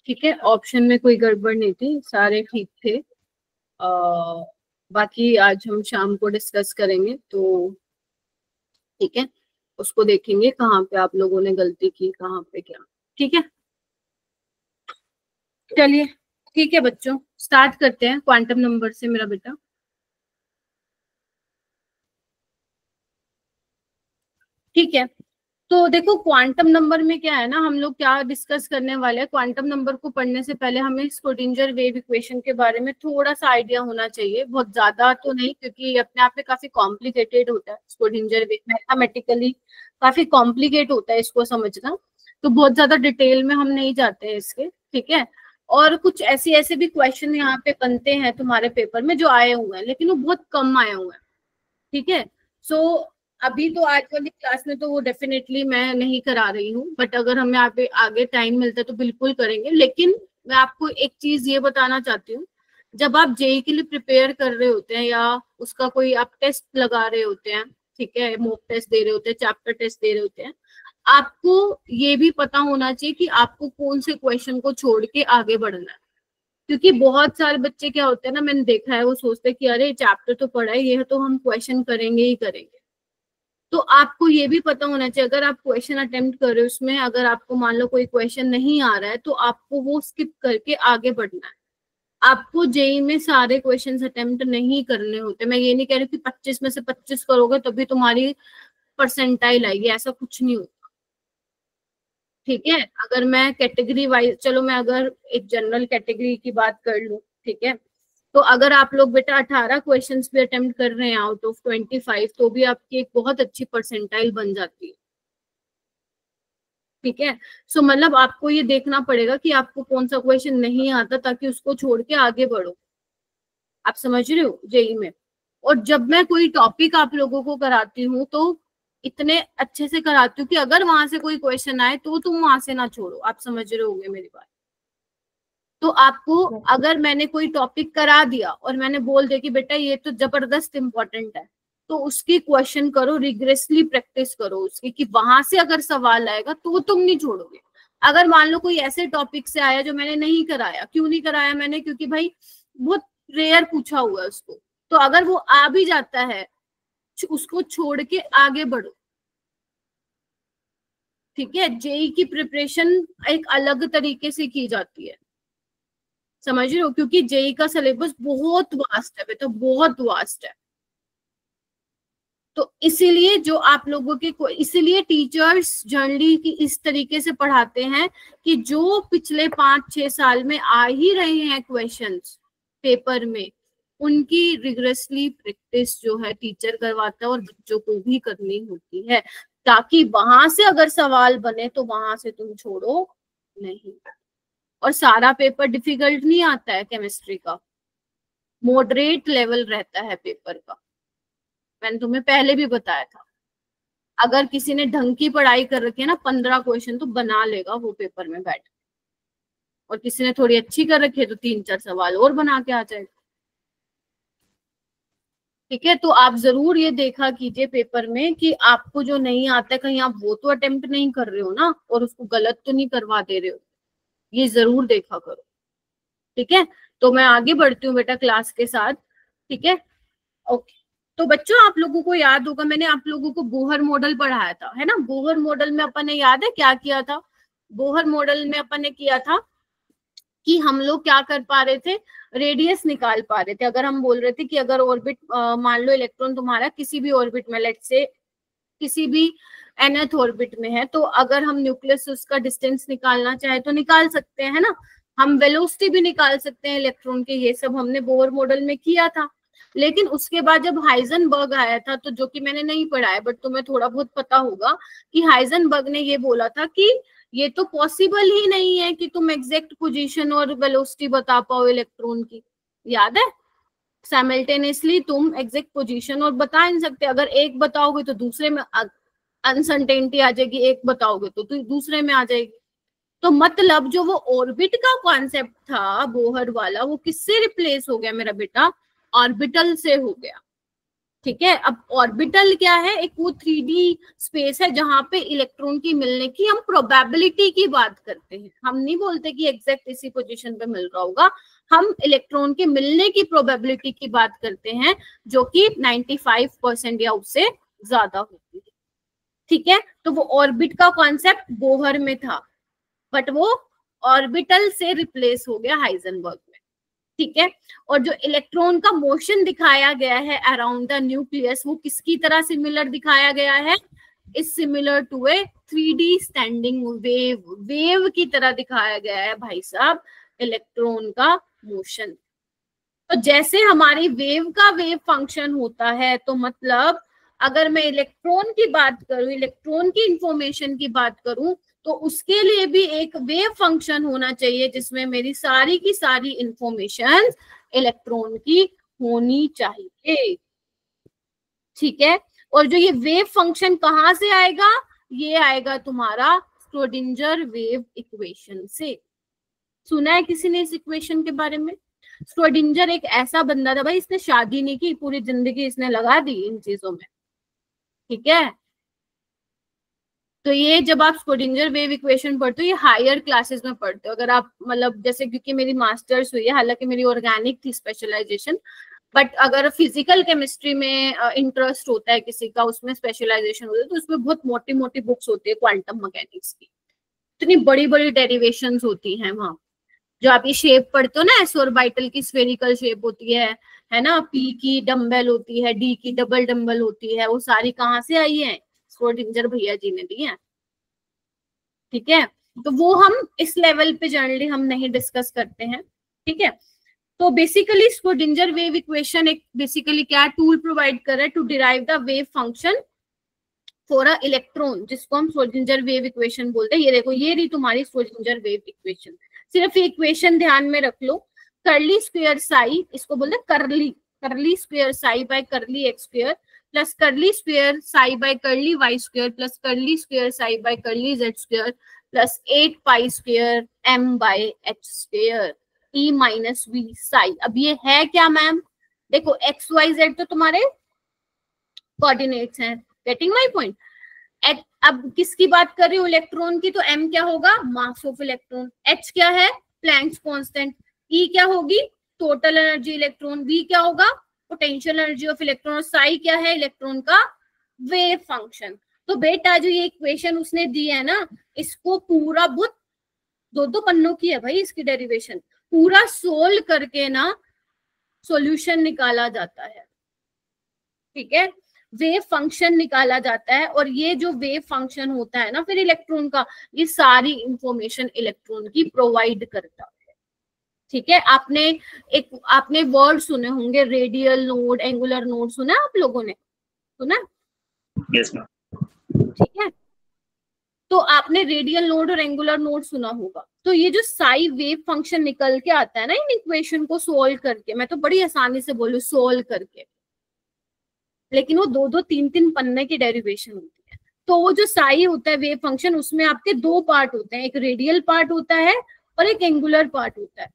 ठीक है, ऑप्शन में कोई गड़बड़ नहीं थी, सारे ठीक थे। बाकी आज हम शाम को डिस्कस करेंगे, तो ठीक है, उसको देखेंगे कहाँ पे आप लोगों ने गलती की, कहाँ पे क्या। ठीक है, चलिए ठीक है बच्चों, स्टार्ट करते हैं क्वांटम नंबर से मेरा बेटा। ठीक है, तो देखो क्वांटम नंबर में क्या है ना, हम लोग क्या डिस्कस करने वाले हैं। क्वांटम नंबर को पढ़ने से पहले हमें स्क्रोडिंजर वेव इक्वेशन के बारे में थोड़ा सा आइडिया होना चाहिए, बहुत ज्यादा तो नहीं, क्योंकि ये अपने आप में काफी कॉम्प्लिकेटेड होता है। स्क्रोडिंजर वेव मैथमेटिकली काफी कॉम्प्लिकेट होता है इसको समझना, तो बहुत ज्यादा डिटेल में हम नहीं जाते हैं इसके। ठीक है, और कुछ ऐसे ऐसे भी क्वेश्चन यहाँ पे बनते हैं तुम्हारे पेपर में जो आए हुए हैं, लेकिन वो बहुत कम आए हुए हैं। ठीक है, सो अभी तो आज वाली क्लास में तो वो डेफिनेटली मैं नहीं करा रही हूँ, बट अगर हमें आगे टाइम मिलता है तो बिल्कुल करेंगे। लेकिन मैं आपको एक चीज ये बताना चाहती हूँ, जब आप जेई के लिए प्रिपेयर कर रहे होते हैं या उसका कोई आप टेस्ट लगा रहे होते हैं, ठीक है, मॉक टेस्ट दे रहे होते हैं, चैप्टर टेस्ट दे रहे होते हैं, आपको ये भी पता होना चाहिए कि आपको कौन से क्वेश्चन को छोड़ के आगे बढ़ना है। क्योंकि बहुत सारे बच्चे क्या होते हैं ना, मैंने देखा है, वो सोचते हैं कि अरे चैप्टर तो पढ़ा है, ये तो हम क्वेश्चन करेंगे ही करेंगे। तो आपको ये भी पता होना चाहिए, अगर आप क्वेश्चन अटेम्प्ट कर रहे हो, उसमें अगर आपको मान लो कोई क्वेश्चन नहीं आ रहा है तो आपको वो स्किप करके आगे बढ़ना है। आपको जेई में सारे क्वेश्चंस अटेम्प्ट नहीं करने होते। मैं ये नहीं कह रही कि 25 में से 25 करोगे तभी तुम्हारी परसेंटाइल आएगी, ऐसा कुछ नहीं होता। ठीक है, अगर मैं कैटेगरी वाइज, चलो मैं अगर एक जनरल कैटेगरी की बात कर लूं, ठीक है, तो अगर आप लोग बेटा 18 क्वेश्चंस भी अटेम्प्ट कर रहे हैं आउट ऑफ 25, तो भी आपकी एक बहुत अच्छी परसेंटाइल बन जाती है। ठीक है, सो मतलब आपको ये देखना पड़ेगा कि आपको कौन सा क्वेश्चन नहीं आता, ताकि उसको छोड़ के आगे बढ़ो। आप समझ रहे हो जेई में। और जब मैं कोई टॉपिक आप लोगों को कराती हूँ तो इतने अच्छे से कराती हूँ कि अगर वहां से कोई क्वेश्चन आए तो तुम वहां से ना छोड़ो। आप समझ रहे होगे मेरी बात। तो आपको अगर मैंने कोई टॉपिक करा दिया और मैंने बोल दिया कि बेटा ये तो जबरदस्त इंपॉर्टेंट है, तो उसकी क्वेश्चन करो, रिग्रेसली प्रैक्टिस करो उसकी, कि वहां से अगर सवाल आएगा तो तुम नहीं छोड़ोगे। अगर मान लो कोई ऐसे टॉपिक से आया जो मैंने नहीं कराया, क्यों नहीं कराया मैंने, क्योंकि भाई बहुत रेयर पूछा हुआ है उसको, तो अगर वो आ भी जाता है उसको छोड़ के आगे बढ़ो। ठीक है, जेई की प्रिपरेशन एक अलग तरीके से की जाती है, समझ रहे हो, क्योंकि जेई का सिलेबस बहुत वास्ट है बेटा, बहुत वास्ट है। तो इसीलिए जो आप लोगों के इसीलिए टीचर्स जनरली की इस तरीके से पढ़ाते हैं कि जो पिछले 5-6 साल में आ ही रहे हैं क्वेश्चंस पेपर में, उनकी रिग्रेसली प्रैक्टिस जो है टीचर करवाता है और बच्चों को भी करनी होती है, ताकि वहां से अगर सवाल बने तो वहां से तुम छोड़ो नहीं। और सारा पेपर डिफिकल्ट नहीं आता है केमिस्ट्री का, मॉडरेट लेवल रहता है पेपर का। मैंने तुम्हें पहले भी बताया था, अगर किसी ने ढंग की पढ़ाई कर रखी है ना, 15 क्वेश्चन तो बना लेगा वो पेपर में बैठ, और किसी ने थोड़ी अच्छी कर रखी है तो 3-4 सवाल और बना के आ जाएगा। ठीक है, तो आप जरूर ये देखा कीजिए पेपर में कि आपको जो नहीं आता है कहीं आप वो तो अटेम्प्ट नहीं कर रहे हो ना, और उसको गलत तो नहीं करवा दे रहे हो, ये जरूर देखा करो। ठीक है, तो मैं आगे बढ़ती हूँ बेटा क्लास के साथ। ठीक है, ओके। तो बच्चों आप लोगों को याद होगा, मैंने आप लोगों को बोहर मॉडल पढ़ाया था, है ना। बोहर मॉडल में अपन ने, याद है क्या किया था। बोहर मॉडल में अपन ने किया था कि हम लोग क्या कर पा रहे थे, रेडियस निकाल पा रहे थे। अगर हम बोल रहे थे कि अगर ऑर्बिट, मान लो इलेक्ट्रॉन तुम्हारा किसी भी ऑर्बिट में, लेट से किसी भी nth ऑर्बिट में है, तो अगर हम न्यूक्लियस से उसका डिस्टेंस निकालना चाहे तो निकाल सकते हैं, है ना। हम वेलोसिटी भी निकाल सकते हैं इलेक्ट्रॉन के, ये सब हमने बोहर मॉडल में किया था। लेकिन उसके बाद जब हाइजेनबर्ग आया था, तो जो कि मैंने नहीं पढ़ा है बट तुम्हें थोड़ा बहुत पता होगा, कि हाइजेनबर्ग ने ये बोला था कि ये तो पॉसिबल ही नहीं है कि तुम एग्जैक्ट पोजीशन और वेलोसिटी बता पाओ इलेक्ट्रॉन की। याद है, साइमल्टेनियसली तुम एग्जैक्ट पोजीशन और बता नहीं सकते। अगर एक बताओगे तो दूसरे में अनसर्टेनिटी आ जाएगी, एक बताओगे तो दूसरे में आ जाएगी। तो मतलब जो वो ऑर्बिट का कॉन्सेप्ट था बोहर वाला, वो किससे रिप्लेस हो गया मेरा बेटा, ऑर्बिटल से हो गया। ठीक है। अब ऑर्बिटल क्या है, एक वो 3D स्पेस है जहां पे इलेक्ट्रॉन की मिलने की हम प्रोबेबिलिटी की बात करते हैं। हम नहीं बोलते कि एग्जैक्ट इसी पोजीशन पे मिल रहा होगा, हम इलेक्ट्रॉन के मिलने की प्रोबेबिलिटी की बात करते हैं, जो कि 95% या उससे ज्यादा होती है। ठीक है, तो वो ऑर्बिट का कॉन्सेप्ट बोहर में था, बट वो ऑर्बिटल से रिप्लेस हो गया हाइजेनबर्ग में। ठीक है, और जो इलेक्ट्रॉन का मोशन दिखाया गया है अराउंड द न्यूक्लियस, वो किसकी तरह सिमिलर दिखाया गया है, is similar to a 3D standing wave. Wave की तरह दिखाया गया है भाई साहब इलेक्ट्रॉन का मोशन। तो जैसे हमारी वेव का वेव फंक्शन होता है, तो मतलब अगर मैं इलेक्ट्रॉन की बात करूं, इलेक्ट्रॉन की इंफॉर्मेशन की बात करूं, तो उसके लिए भी एक वेव फंक्शन होना चाहिए जिसमें मेरी सारी की सारी इंफॉर्मेशन इलेक्ट्रॉन की होनी चाहिए। ठीक है, और जो ये वेव फंक्शन कहां से आएगा, ये आएगा तुम्हारा स्क्रोडिंजर वेव इक्वेशन से। सुना है किसी ने इस इक्वेशन के बारे में? स्क्रोडिंजर एक ऐसा बंदा था भाई, इसने शादी नहीं की, पूरी जिंदगी इसने लगा दी इन चीजों में। ठीक है, तो ये जब आप स्क्रोडिंजर वेव इक्वेशन पढ़ते हो, ये हायर क्लासेस में पढ़ते हो। अगर आप मतलब जैसे, क्योंकि मेरी मास्टर्स हुई है, हालांकि मेरी ऑर्गेनिक थी स्पेशलाइजेशन, बट अगर फिजिकल केमिस्ट्री में इंटरेस्ट होता है किसी का, उसमें स्पेशलाइजेशन होता है, तो उसमें बहुत मोटी मोटी बुक्स होती है क्वांटम मैकेनिक्स की, इतनी बड़ी बड़ी डेरिवेशंस होती हैं वहां। जो आप ये शेप पढ़ते हो ना, एस ऑर्बिटल की स्फेरिकल शेप होती है ना, पी की डम्बल होती है, डी की डबल डम्बल होती है, वो सारी कहाँ से आई है, स्क्रोडिंजर भैया जी ने दी है। ठीक है, तो वो हम इस लेवल पे जनरली हम नहीं डिस्कस करते हैं। ठीक है, तो बेसिकली स्क्रोडिंजर वेव इक्वेशन एक बेसिकली क्या टूल प्रोवाइड कर रहा है to derive the wave function for a electron, जिसको हम स्क्रोडिंजर वेव इक्वेशन बोलते हैं। ये देखो, ये रही तुम्हारी स्क्रोडिंजर वेव इक्वेशन। सिर्फ ये इक्वेशन ध्यान में रख लो, करली स्क्वायर साई, इसको बोलते हैं curly, curly square psi by curly x square plus curly square psi by curly y square plus curly square psi by curly z square plus 8 pi square m by h square E minus V psi. अब ये है क्या ma'am? देखो x Y Z तो तुम्हारे coordinates हैं, getting my point. अब किसकी बात कर रही हूँ, इलेक्ट्रॉन की, तो m क्या होगा, मास ऑफ इलेक्ट्रॉन, h क्या है, प्लैंक्स कांस्टेंट, E क्या होगी, टोटल एनर्जी इलेक्ट्रॉन, V क्या होगा, पोटेंशियल एनर्जी ऑफ इलेक्ट्रॉन, और साई क्या है, इलेक्ट्रॉन का वेव फंक्शन। तो बेटा जो ये इक्वेशन उसने दी है ना, इसको पूरा बहुत 2-2 पन्नों की है भाई इसकी डेरिवेशन, पूरा सोल्व करके ना सॉल्यूशन निकाला जाता है। ठीक है, वेव फंक्शन निकाला जाता है, और ये जो वेव फंक्शन होता है ना फिर इलेक्ट्रॉन का, ये सारी इंफॉर्मेशन इलेक्ट्रॉन की प्रोवाइड करता है। ठीक है, आपने वर्ड सुने होंगे, रेडियल नोड, एंगुलर नोड, सुना आप लोगों ने? सुना? Yes ma'am. ठीक है, तो आपने रेडियल नोड और एंगुलर नोड सुना होगा। तो ये जो साई वेव फंक्शन निकल के आता है ना इन इक्वेशन को सोल्व करके, मैं तो बड़ी आसानी से बोलूं सोल्व करके, लेकिन वो 2-2, 3-3 पन्ने की डेरिवेशन होती है। तो वो जो साई होता है वेव फंक्शन, उसमें आपके 2 पार्ट होते हैं, एक रेडियल पार्ट होता है और एक एंगुलर पार्ट होता है,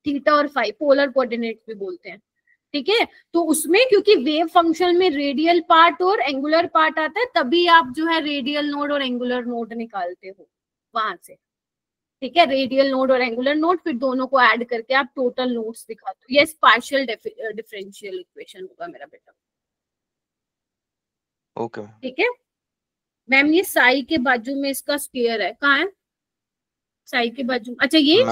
थीटा और फाई, पोलर कोऑर्डिनेट्स भी बोलते हैं। ठीक है, तो उसमें क्योंकि वेव फंक्शन में रेडियल पार्ट और एंगुलर पार्ट आता है, तभी आप जो है रेडियल नोड और एंगुलर नोड निकालते हो वहां से। ठीक है, रेडियल नोड और एंगुलर नोड, फिर दोनों को ऐड करके आप टोटल नोड्स दिखाते हो। ये पार्शियल डिफरेंशियल इक्वेशन होगा मेरा बेटा। ओके, ठीक है मैम, ये साई के बाजू में इसका स्क्वायर है, कहाँ है साई के बाजू? अच्छा, ये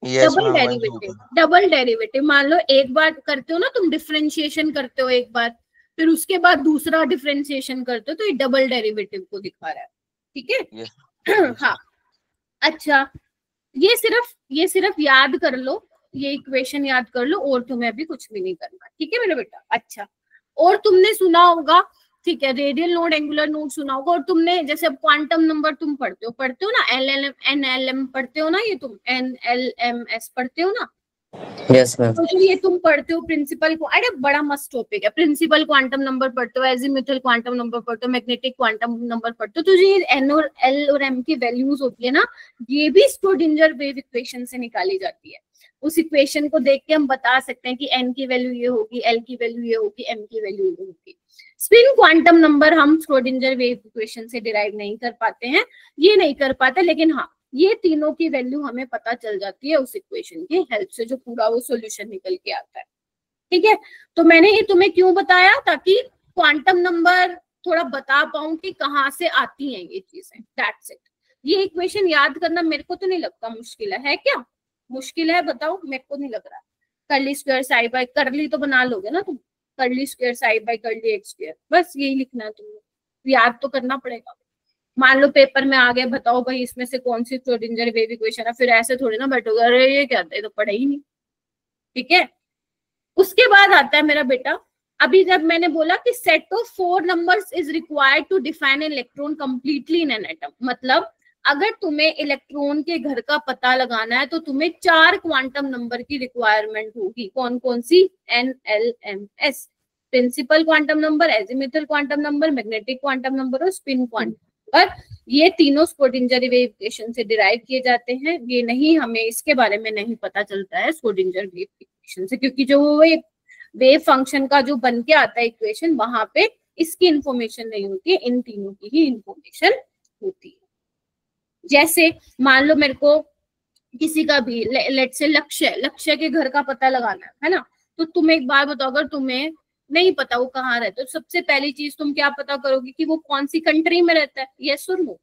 डबल डेरिवेटिव, डबल डेरिवेटिव मान लो, एक बार करते हो ना तुम डिफरेंशिएशन करते हो एक बार, फिर उसके बाद दूसरा डिफरेंशिएशन करते हो, तो ये डबल डेरिवेटिव को दिखा रहा है। ठीक है हाँ, अच्छा, ये सिर्फ याद कर लो, ये इक्वेशन याद कर लो, और तुम्हें अभी कुछ भी नहीं करना। ठीक है मेरा बेटा? अच्छा, और तुमने सुना होगा, ठीक है, रेडियल नोड एंगुलर नोड सुना होगा, और तुमने जैसे अब क्वांटम नंबर तुम पढ़ते हो ना, NLM पढ़ते हो ना, ये तुम NLMS पढ़ते हो ना? Yes ma'am. तो ये तुम पढ़ते हो प्रिंसिपल को, अरे बड़ा मस्त टॉपिक है, प्रिंसिपल क्वांटम नंबर पढ़ते हो, एजीमुथल क्वांटम नंबर पढ़ते हो, मैग्नेटिक क्वांटम नंबर पढ़ते हो। तो ये N और L और M की वैल्यूज होती है ना, ये भी स्क्रोडिंजर वेव इक्वेशन से निकाली जाती है। उस इक्वेशन को देख के हम बता सकते हैं कि n की वैल्यू ये होगी, l की वैल्यू ये होगी, m की वैल्यू ये होगी। स्पिन क्वांटम नंबर हम श्रोडिंगर वेव इक्वेशन से डिराइव नहीं कर पाते हैं, ये नहीं कर पाते, लेकिन हाँ ये तीनों की वैल्यू हमें पता चल जाती है उस इक्वेशन की हेल्प से, जो पूरा वो सॉल्यूशन निकल के आता है। ठीक है, तो मैंने ये तुम्हें क्यों बताया, ताकि क्वांटम नंबर थोड़ा बता पाऊं कि कहाँ से आती हैं ये चीजें। That's it. ये इक्वेशन याद करना मेरे को तो नहीं लगता मुश्किल है क्या? मुश्किल है बताओ? मेरे को नहीं लग रहा। Curly square psi by curly तो बना लोगे ना तुम, curly square psi by curly x square, बस यही लिखना है तुम्हें, याद तो करना पड़ेगा। मान लो पेपर में आ गया, बताओ भाई इसमें से कौन सी श्रोडिंगर वेव इक्वेशन है, फिर ऐसे थोड़ी ना बैठोगे अरे ये क्या था, ये तो पढ़ा ही नहीं। ठीक है, उसके बाद आता है मेरा बेटा, अभी जब मैंने बोला कि set of 4 numbers is required to define electron completely in an atom, मतलब अगर तुम्हें इलेक्ट्रॉन के घर का पता लगाना है तो तुम्हें 4 क्वांटम नंबर की रिक्वायरमेंट होगी। कौन कौन सी? N, L, M, S, principal quantum number, azimuthal quantum number, magnetic quantum number और स्पिन क्वांटम नंबर। ये तीनों श्रोडिंगर वेव इक्वेशन से डिराइव किए जाते हैं। ये नहीं, हमें इसके बारे में नहीं पता चलता है श्रोडिंगर वेव इक्वेशन से, क्योंकि जो वो वेव फंक्शन का जो बन के आता है इक्वेशन, वहां पे इसकी इंफॉर्मेशन नहीं होती है, इन तीनों की ही इंफॉर्मेशन होती है। जैसे मान लो मेरे को किसी का भी लेट से लक्ष्य के घर का पता लगाना है ना, तो तुम एक बार बताओ, अगर तुम्हें नहीं पता वो कहाँ रहता है, तो सबसे पहली चीज तुम क्या पता करोगे कि वो कौन सी कंट्री में रहता है। यस और नो?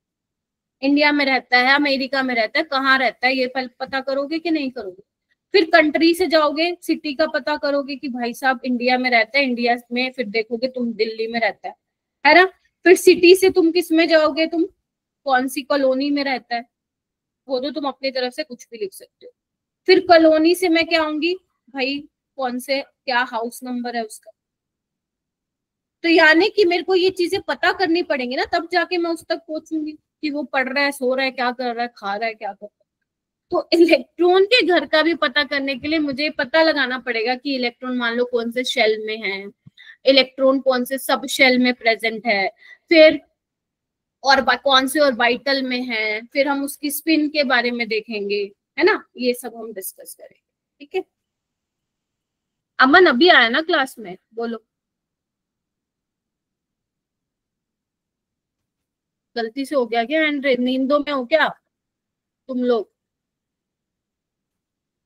इंडिया में रहता है, अमेरिका में रहता है, कहाँ रहता है, ये पता करोगे कि नहीं करोगे? फिर कंट्री से जाओगे, सिटी का पता करोगे कि भाई साहब इंडिया में रहता है, इंडिया में फिर देखोगे तुम दिल्ली में रहता है ना। फिर सिटी से तुम किस में जाओगे, तुम कौन सी कॉलोनी में रहता है, वो तो तुम अपनी तरफ से कुछ भी लिख सकते हो। फिर कॉलोनी से मैं क्या आऊंगी, भाई कौन से क्या हाउस नंबर है उसका। तो यानी कि मेरे को ये चीजें पता करनी पड़ेंगी ना, तब जाके मैं उस तक पहुंचूंगी कि वो पढ़ रहा है, सो रहा है, क्या कर रहा है, खा रहा है, क्या कर रहा है। तो इलेक्ट्रॉन के घर का भी पता करने के लिए मुझे पता लगाना पड़ेगा कि इलेक्ट्रॉन मान लो कौन से शेल में है, इलेक्ट्रॉन कौन से सब शेल में प्रेजेंट है, फिर और कौन से ऑर्बिटल में है, फिर हम उसकी स्पिन के बारे में देखेंगे, है ना। ये सब हम डिस्कस करेंगे। ठीक है, अमन अभी आया ना क्लास में, बोलो। गलती से हो गया क्या एंड नींदों में हो क्या तुम लोग?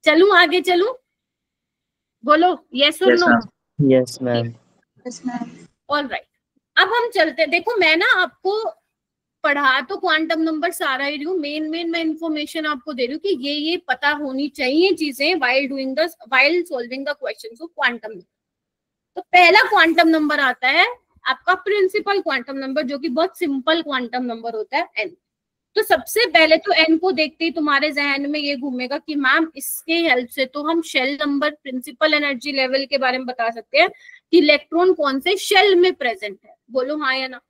चलूं आगे, चलूं? बोलो यस और no. Yes ma'am. Yes ma'am. Alright, अब हम चलते। देखो मैं ना आपको पढ़ा तो क्वांटम नंबर सारा ही रही हूँ, मेन मैं इंफॉर्मेशन आपको दे रही हूँ कि ये पता होनी चाहिए चीजें while solving the questions of quantum number. तो पहला क्वांटम नंबर आता है आपका प्रिंसिपल क्वांटम नंबर, जो कि बहुत सिंपल क्वांटम नंबर होता है, एन। तो सबसे पहले तो एन को देखते ही तुम्हारे जहन में ये घूमेगा कि मैम इसके हेल्प से तो हम shell number, principal energy level के बारे में बता सकते हैं कि इलेक्ट्रॉन कौन से शेल में प्रेजेंट है। बोलो हाँ या ना।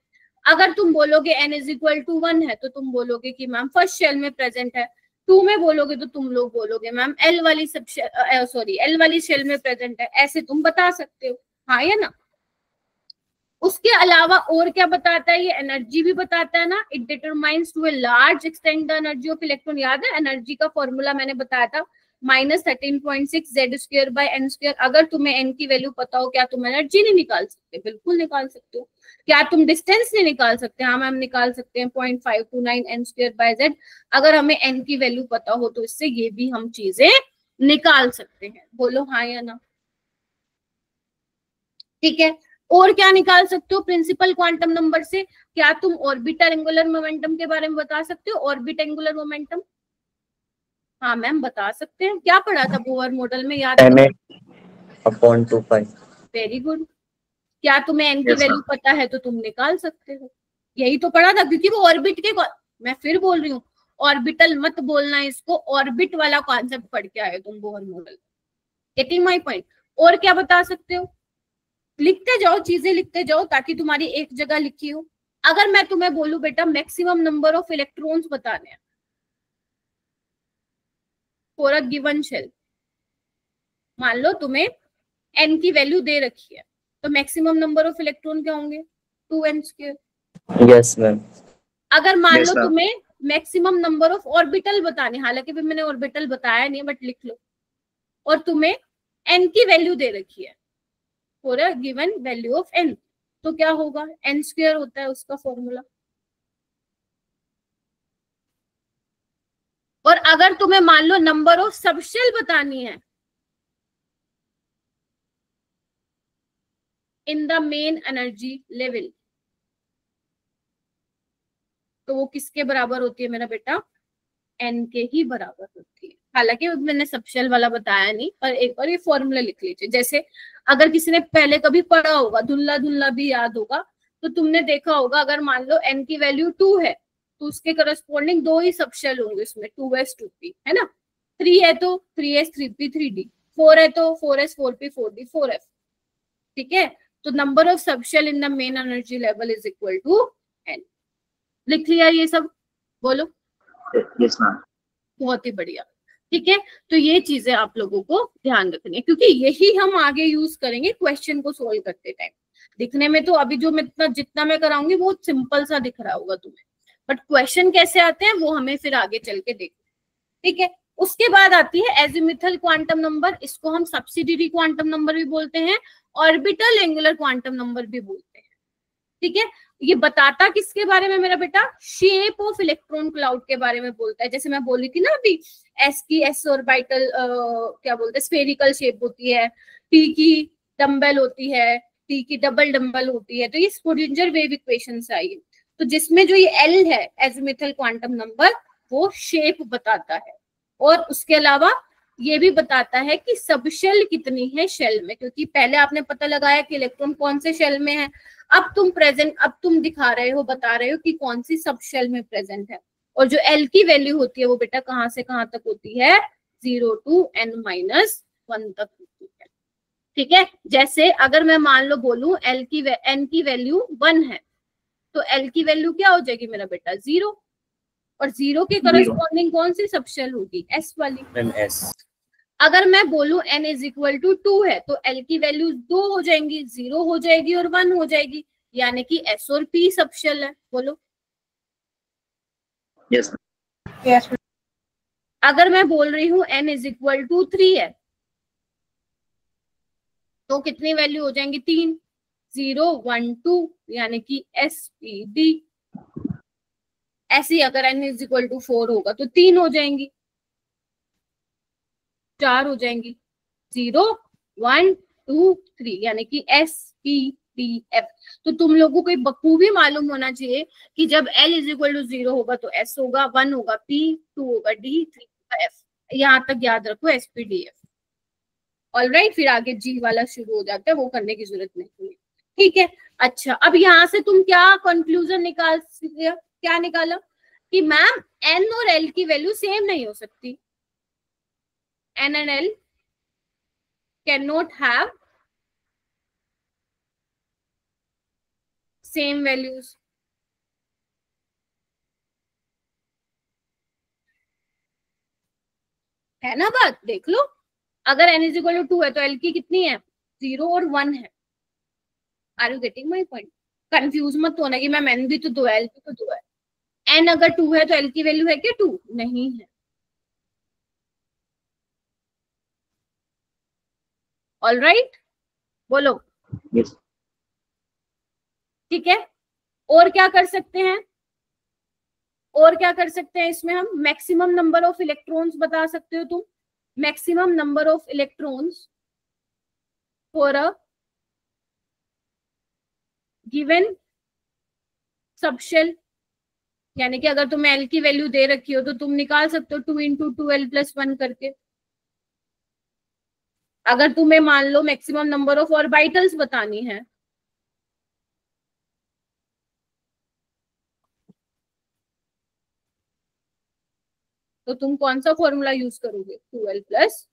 अगर तुम बोलोगे n इज इक्वल टू 1 है, तो तुम बोलोगे कि मैम फर्स्ट शेल में प्रेजेंट है। 2 में बोलोगे तो तुम लोग बोलोगे मैम एल वाली शेल में प्रेजेंट है। ऐसे तुम बता सकते हो, हाँ या ना। उसके अलावा और क्या बताता है, ये एनर्जी भी बताता है ना। It determines to a large extent the energy of electron. याद है एनर्जी का फॉर्मूला मैंने बताया था, -13.6 Z² बाय n स्क्वायर। अगर तुम्हें n की वैल्यू पता हो, क्या तुम एनर्जी नहीं निकाल सकते? बिल्कुल निकाल सकते हो। क्या तुम डिस्टेंस नहीं निकाल सकते? हाँ मैम निकाल सकते हैं, 0.529 n स्क्वायर बाय z। अगर हमें n की वैल्यू पता हो तो इससे ये भी हम चीजें निकाल सकते हैं। बोलो हाँ या ना। ठीक है, और क्या निकाल सकते हो प्रिंसिपल क्वांटम नंबर से? क्या तुम ऑर्बिटर एंगुलर मोमेंटम के बारे में बता सकते हो? ऑर्बिट एंगुलर मोमेंटम, हाँ मैम बता सकते हैं। क्या पढ़ा था बोहर मॉडल में, याद ma/2π। Very good. क्या तुम्हें एन की वैल्यू पता है तो तुम निकाल सकते हो। यही तो पढ़ा था, क्योंकि वो ऑर्बिट के, मैं फिर बोल रही हूँ ऑर्बिटल मत बोलना इसको, ऑर्बिट वाला कॉन्सेप्ट पढ़ के आए तुम Bohr model. Getting my point. और क्या बता सकते हो? लिखते जाओ, चीजें लिखते जाओ ताकि तुम्हारी एक जगह लिखी हो। अगर मैं तुम्हें बोलूं बेटा मैक्सिमम नंबर ऑफ इलेक्ट्रॉन्स बताने हैं फॉर अ गिवन शेल, मान लो तुम्हें n की वैल्यू दे रखी है, तो मैक्सिमम नंबर ऑफ इलेक्ट्रॉन क्या होंगे? 2n²। Yes ma'am. अगर मान लो तुम्हें मैक्सिमम नंबर ऑफ ऑर्बिटल बताने, हालांकि भी मैंने ऑर्बिटल बताया नहीं बट लिख लो, और तुम्हें n की वैल्यू दे रखी है for a given value of n, तो क्या होगा, n स्क्वायर होता है उसका फॉर्मूला। और अगर तुम्हें मान लो नंबर ऑफ सबशेल बतानी है इन द मेन एनर्जी लेवल, तो वो किसके बराबर होती है मेरा बेटा, n के ही बराबर होती है। हालांकि मैंने सबशेल वाला बताया नहीं, पर एक बार ये फॉर्मूला लिख लीजिए। जैसे अगर किसी ने पहले कभी पढ़ा होगा, धुल्ला धुल्ला भी याद होगा, तो तुमने देखा होगा अगर मान लो n की वैल्यू 2 है तो उसके करस्पॉन्डिंग 2 ही सबशेल होंगे उसमें, 2s 2p, है ना। 3 है तो 3s 3p 3d, 4 है तो 4s 4p 4d 4f, ठीक है। तो number of subshell in the main energy level is equal to n। लिख लिया ये सब, बोलो। Yes ma'am. बहुत ही बढ़िया, ठीक है। तो ये चीजें आप लोगों को ध्यान रखनी है, क्योंकि यही हम आगे यूज करेंगे क्वेश्चन को सोल्व करते टाइम। दिखने में तो अभी जो मैं जितना मैं कराऊंगी वो सिंपल सा दिख रहा होगा तुम्हें, बट क्वेश्चन कैसे आते हैं वो हमें फिर आगे चल के देखना, ठीक है। उसके बाद आती है एजिमुथल क्वांटम नंबर, इसको हम सब्सिडियरी क्वांटम नंबर भी बोलते हैं, ऑर्बिटल एंगुलर क्वांटम नंबर भी बोलते हैं, ठीक है। ये बताता किसके बारे में मेरा बेटा, शेप ऑफ इलेक्ट्रॉन क्लाउड के बारे में बोलता है। जैसे मैं बोली थी ना अभी, एस की एस ऑर्बिटल क्या बोलते हैं, स्फेरिकल शेप होती है, टी की डम्बल होती है, टी की डबल डम्बल होती है, तो ये स्क्रोडिंजर वेव इक्वेशन से आई है। तो जिसमें जो ये एल है एजिमुथल क्वांटम नंबर, वो शेप बताता है, और उसके अलावा ये भी बताता है कि सबशेल कितनी है शेल में, क्योंकि पहले आपने पता लगाया कि इलेक्ट्रॉन कौन से शेल में है, अब तुम दिखा रहे हो, बता रहे हो कि कौन सी सबशेल में प्रेजेंट है। और जो एल की वैल्यू होती है वो बेटा कहां से कहां तक होती है, 0 to n-1 तक होती है, ठीक है। जैसे अगर मैं मान लो बोलूं एन की वैल्यू 1 है, तो एल की वैल्यू क्या हो जाएगी मेरा बेटा, 0, और 0 के करस्पॉन्डिंग कौन सी सबशेल होगी, एस वाली, मैम एस। अगर मैं बोलूं n इज इक्वल टू 2 है तो l की वैल्यू 2 हो जाएंगी, 0 हो जाएगी और 1 हो जाएगी, यानी कि s और p सबशेल है, बोलो। Yes yes. अगर मैं बोल रही हूँ n इज इक्वल टू 3 है तो कितनी वैल्यू हो जाएंगी, 3, 0 1 2, यानी कि s p d। ऐसी अगर n इज इक्वल टू 4 होगा तो 3 हो जाएंगी, 4 हो जाएंगी, 0 1 2 3, यानी कि एस पी डी एफ। तो तुम लोगों को बखूबी मालूम होना चाहिए कि जब L इज इक्वल टू 0 होगा तो S होगा, 1 होगा P, 2 होगा D, 3 होगा F। यहाँ तक याद रखो SPDF। ऑलराइट, फिर आगे G वाला शुरू हो जाता है, वो करने की जरूरत नहीं है, ठीक है। अच्छा, अब यहाँ से तुम क्या कंक्लूजन क्या निकाला कि मैम N और L की वैल्यू सेम नहीं हो सकती, N and L cannot have same values। है ना बात, देख लो, अगर n इज इक्वल टू 2 है तो L की कितनी है, 0 और 1 है। Are you getting my point? Confuse मत होना कि मैम n भी तो 2 है, L भी तो 2 है। n अगर 2 है तो L की वैल्यू है क्या 2? नहीं है। ऑलराइट, बोलो। यस। ठीक है, और क्या कर सकते हैं, और क्या कर सकते हैं इसमें हम, मैक्सिमम नंबर ऑफ इलेक्ट्रॉन्स बता सकते हो तुम, maximum number of electrons for a given subshell. यानी कि अगर तुम्हें L की वैल्यू दे रखी हो तो तुम निकाल सकते हो 2 इंटू 2L प्लस 1 करके। अगर तुम्हें मान लो मैक्सिमम नंबर ऑफ ऑर्बिटल्स बतानी है तो तुम कौन सा फॉर्मूला यूज करोगे, 2L प्लस,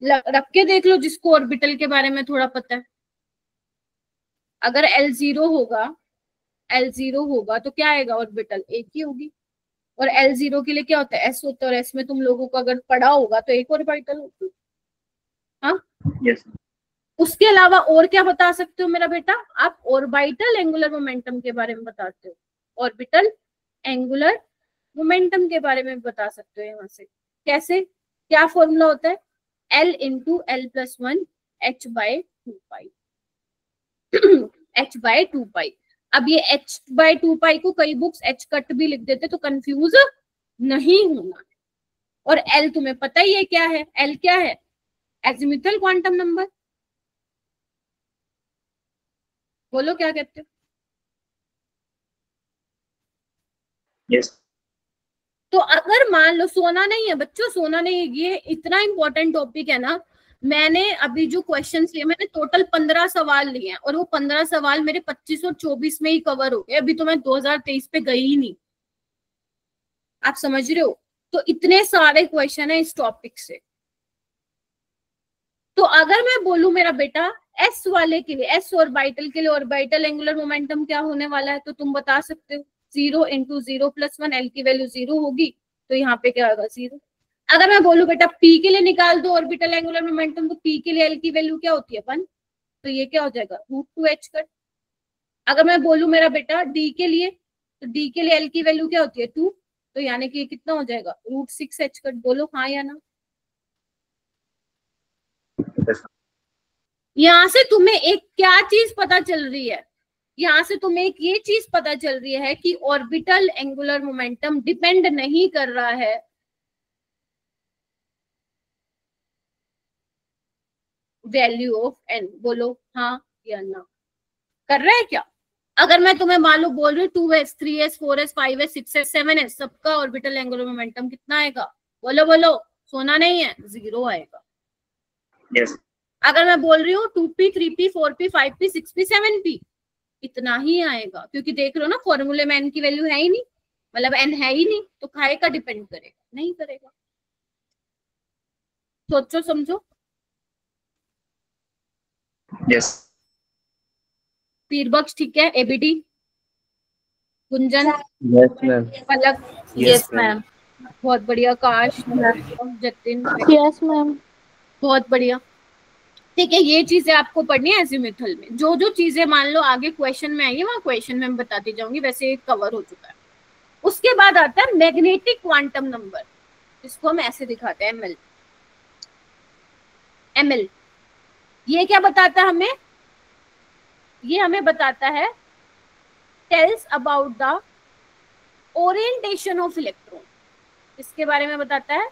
रख के देख लो जिसको ऑर्बिटल के बारे में थोड़ा पता है। अगर L0 होगा तो क्या आएगा, ऑर्बिटल एक ही होगी, और L0 के लिए क्या होता है, S होता है, और S में तुम लोगों को अगर पढ़ा होगा तो एक ऑर्बिटल होती है। हाँ यस। उसके अलावा और क्या बता सकते हो मेरा बेटा, आप ऑर्बिटल एंगुलर मोमेंटम के बारे में बताते हो, ऑर्बिटल एंगुलर मोमेंटम के बारे में बता सकते हो यहाँ से। कैसे, क्या फॉर्मूला होता है, L into L plus 1 H by 2 H by 2 अब ये H बाय 2 को कई बुक्स H कट भी लिख देते, तो कंफ्यूज नहीं होना है। और L तुम्हें पता ही है क्या है, L क्या है, एजिमुथल क्वांटम नंबर। बोलो क्या कहते हो? yes, तो अगर मान लो, सोना नहीं है बच्चों, सोना नहीं है, ये इतना इंपॉर्टेंट टॉपिक है ना। मैंने अभी जो क्वेश्चंस लिए, मैंने टोटल 15 सवाल लिए हैं, और वो 15 सवाल मेरे 25 और 24 में ही कवर हो गए। अभी तो मैं 2023 पे गई ही नहीं, आप समझ रहे हो? तो इतने सारे क्वेश्चन है इस टॉपिक से। तो अगर मैं बोलूं मेरा बेटा एस वाले के लिए, एस ऑर्बिटल के लिए ऑर्बिटल एंगुलर मोमेंटम क्या होने वाला है, तो तुम बता सकते हो 0 इंटू 0 प्लस 1, एल की वैल्यू 0 होगी, तो यहाँ पे क्या होगा 0। अगर मैं बोलूं बेटा पी के लिए निकाल दो ऑर्बिटल एंगुलर मोमेंटम, तो पी के लिए एल की वैल्यू क्या होती है 1, तो ये क्या हो जाएगा √2h कट। अगर मैं बोलूं मेरा बेटा डी के लिए, तो डी के लिए एल की वैल्यू क्या होती है 2, तो यानी कि कितना हो जाएगा √6h कट। बोलो हाँ या ना। yes, यहाँ से तुम्हें एक क्या चीज पता चल रही है, यहाँ से तुम्हें एक ये चीज पता चल रही है कि ऑर्बिटल एंगुलर मोमेंटम डिपेंड नहीं कर रहा है वैल्यू ऑफ एन। बोलो हाँ या ना, कर रहा है क्या? अगर मैं तुम्हें मान लो बोल रही हूँ 2s 3s 4s 5s 6s 7s, सबका ऑर्बिटल एंगुलर मोमेंटम कितना आएगा? बोलो बोलो, सोना नहीं है, 0 आएगा। yes, अगर मैं बोल रही हूँ 2p 3p 4p 5p 6p 7p, इतना ही आएगा, क्योंकि देख लो ना फॉर्मूले में एन की वैल्यू है ही नहीं, मतलब एन है ही नहीं, तो खाए का डिपेंड करेगा, नहीं करेगा। सोचो समझो। yes, पीरबक्स ठीक है, एबीडी, गुंजन, yes, ma'am, पलक, yes, ma'am, बहुत बढ़िया, काश, जतिन, यस मैम, बहुत बढ़िया। ठीक है, ये चीजें आपको पढ़नी है एजिमुथल में। जो जो चीजें मान लो आगे क्वेश्चन में आएंगी, वहां क्वेश्चन में बताती जाऊंगी, वैसे कवर हो चुका है। उसके बाद आता है मैग्नेटिक क्वांटम नंबर, जिसको हम ऐसे दिखाते हैं एमएल। एमएल ये क्या बताता है हमें? ये हमें बताता है tells about the orientation of electron. इसके बारे में बताता है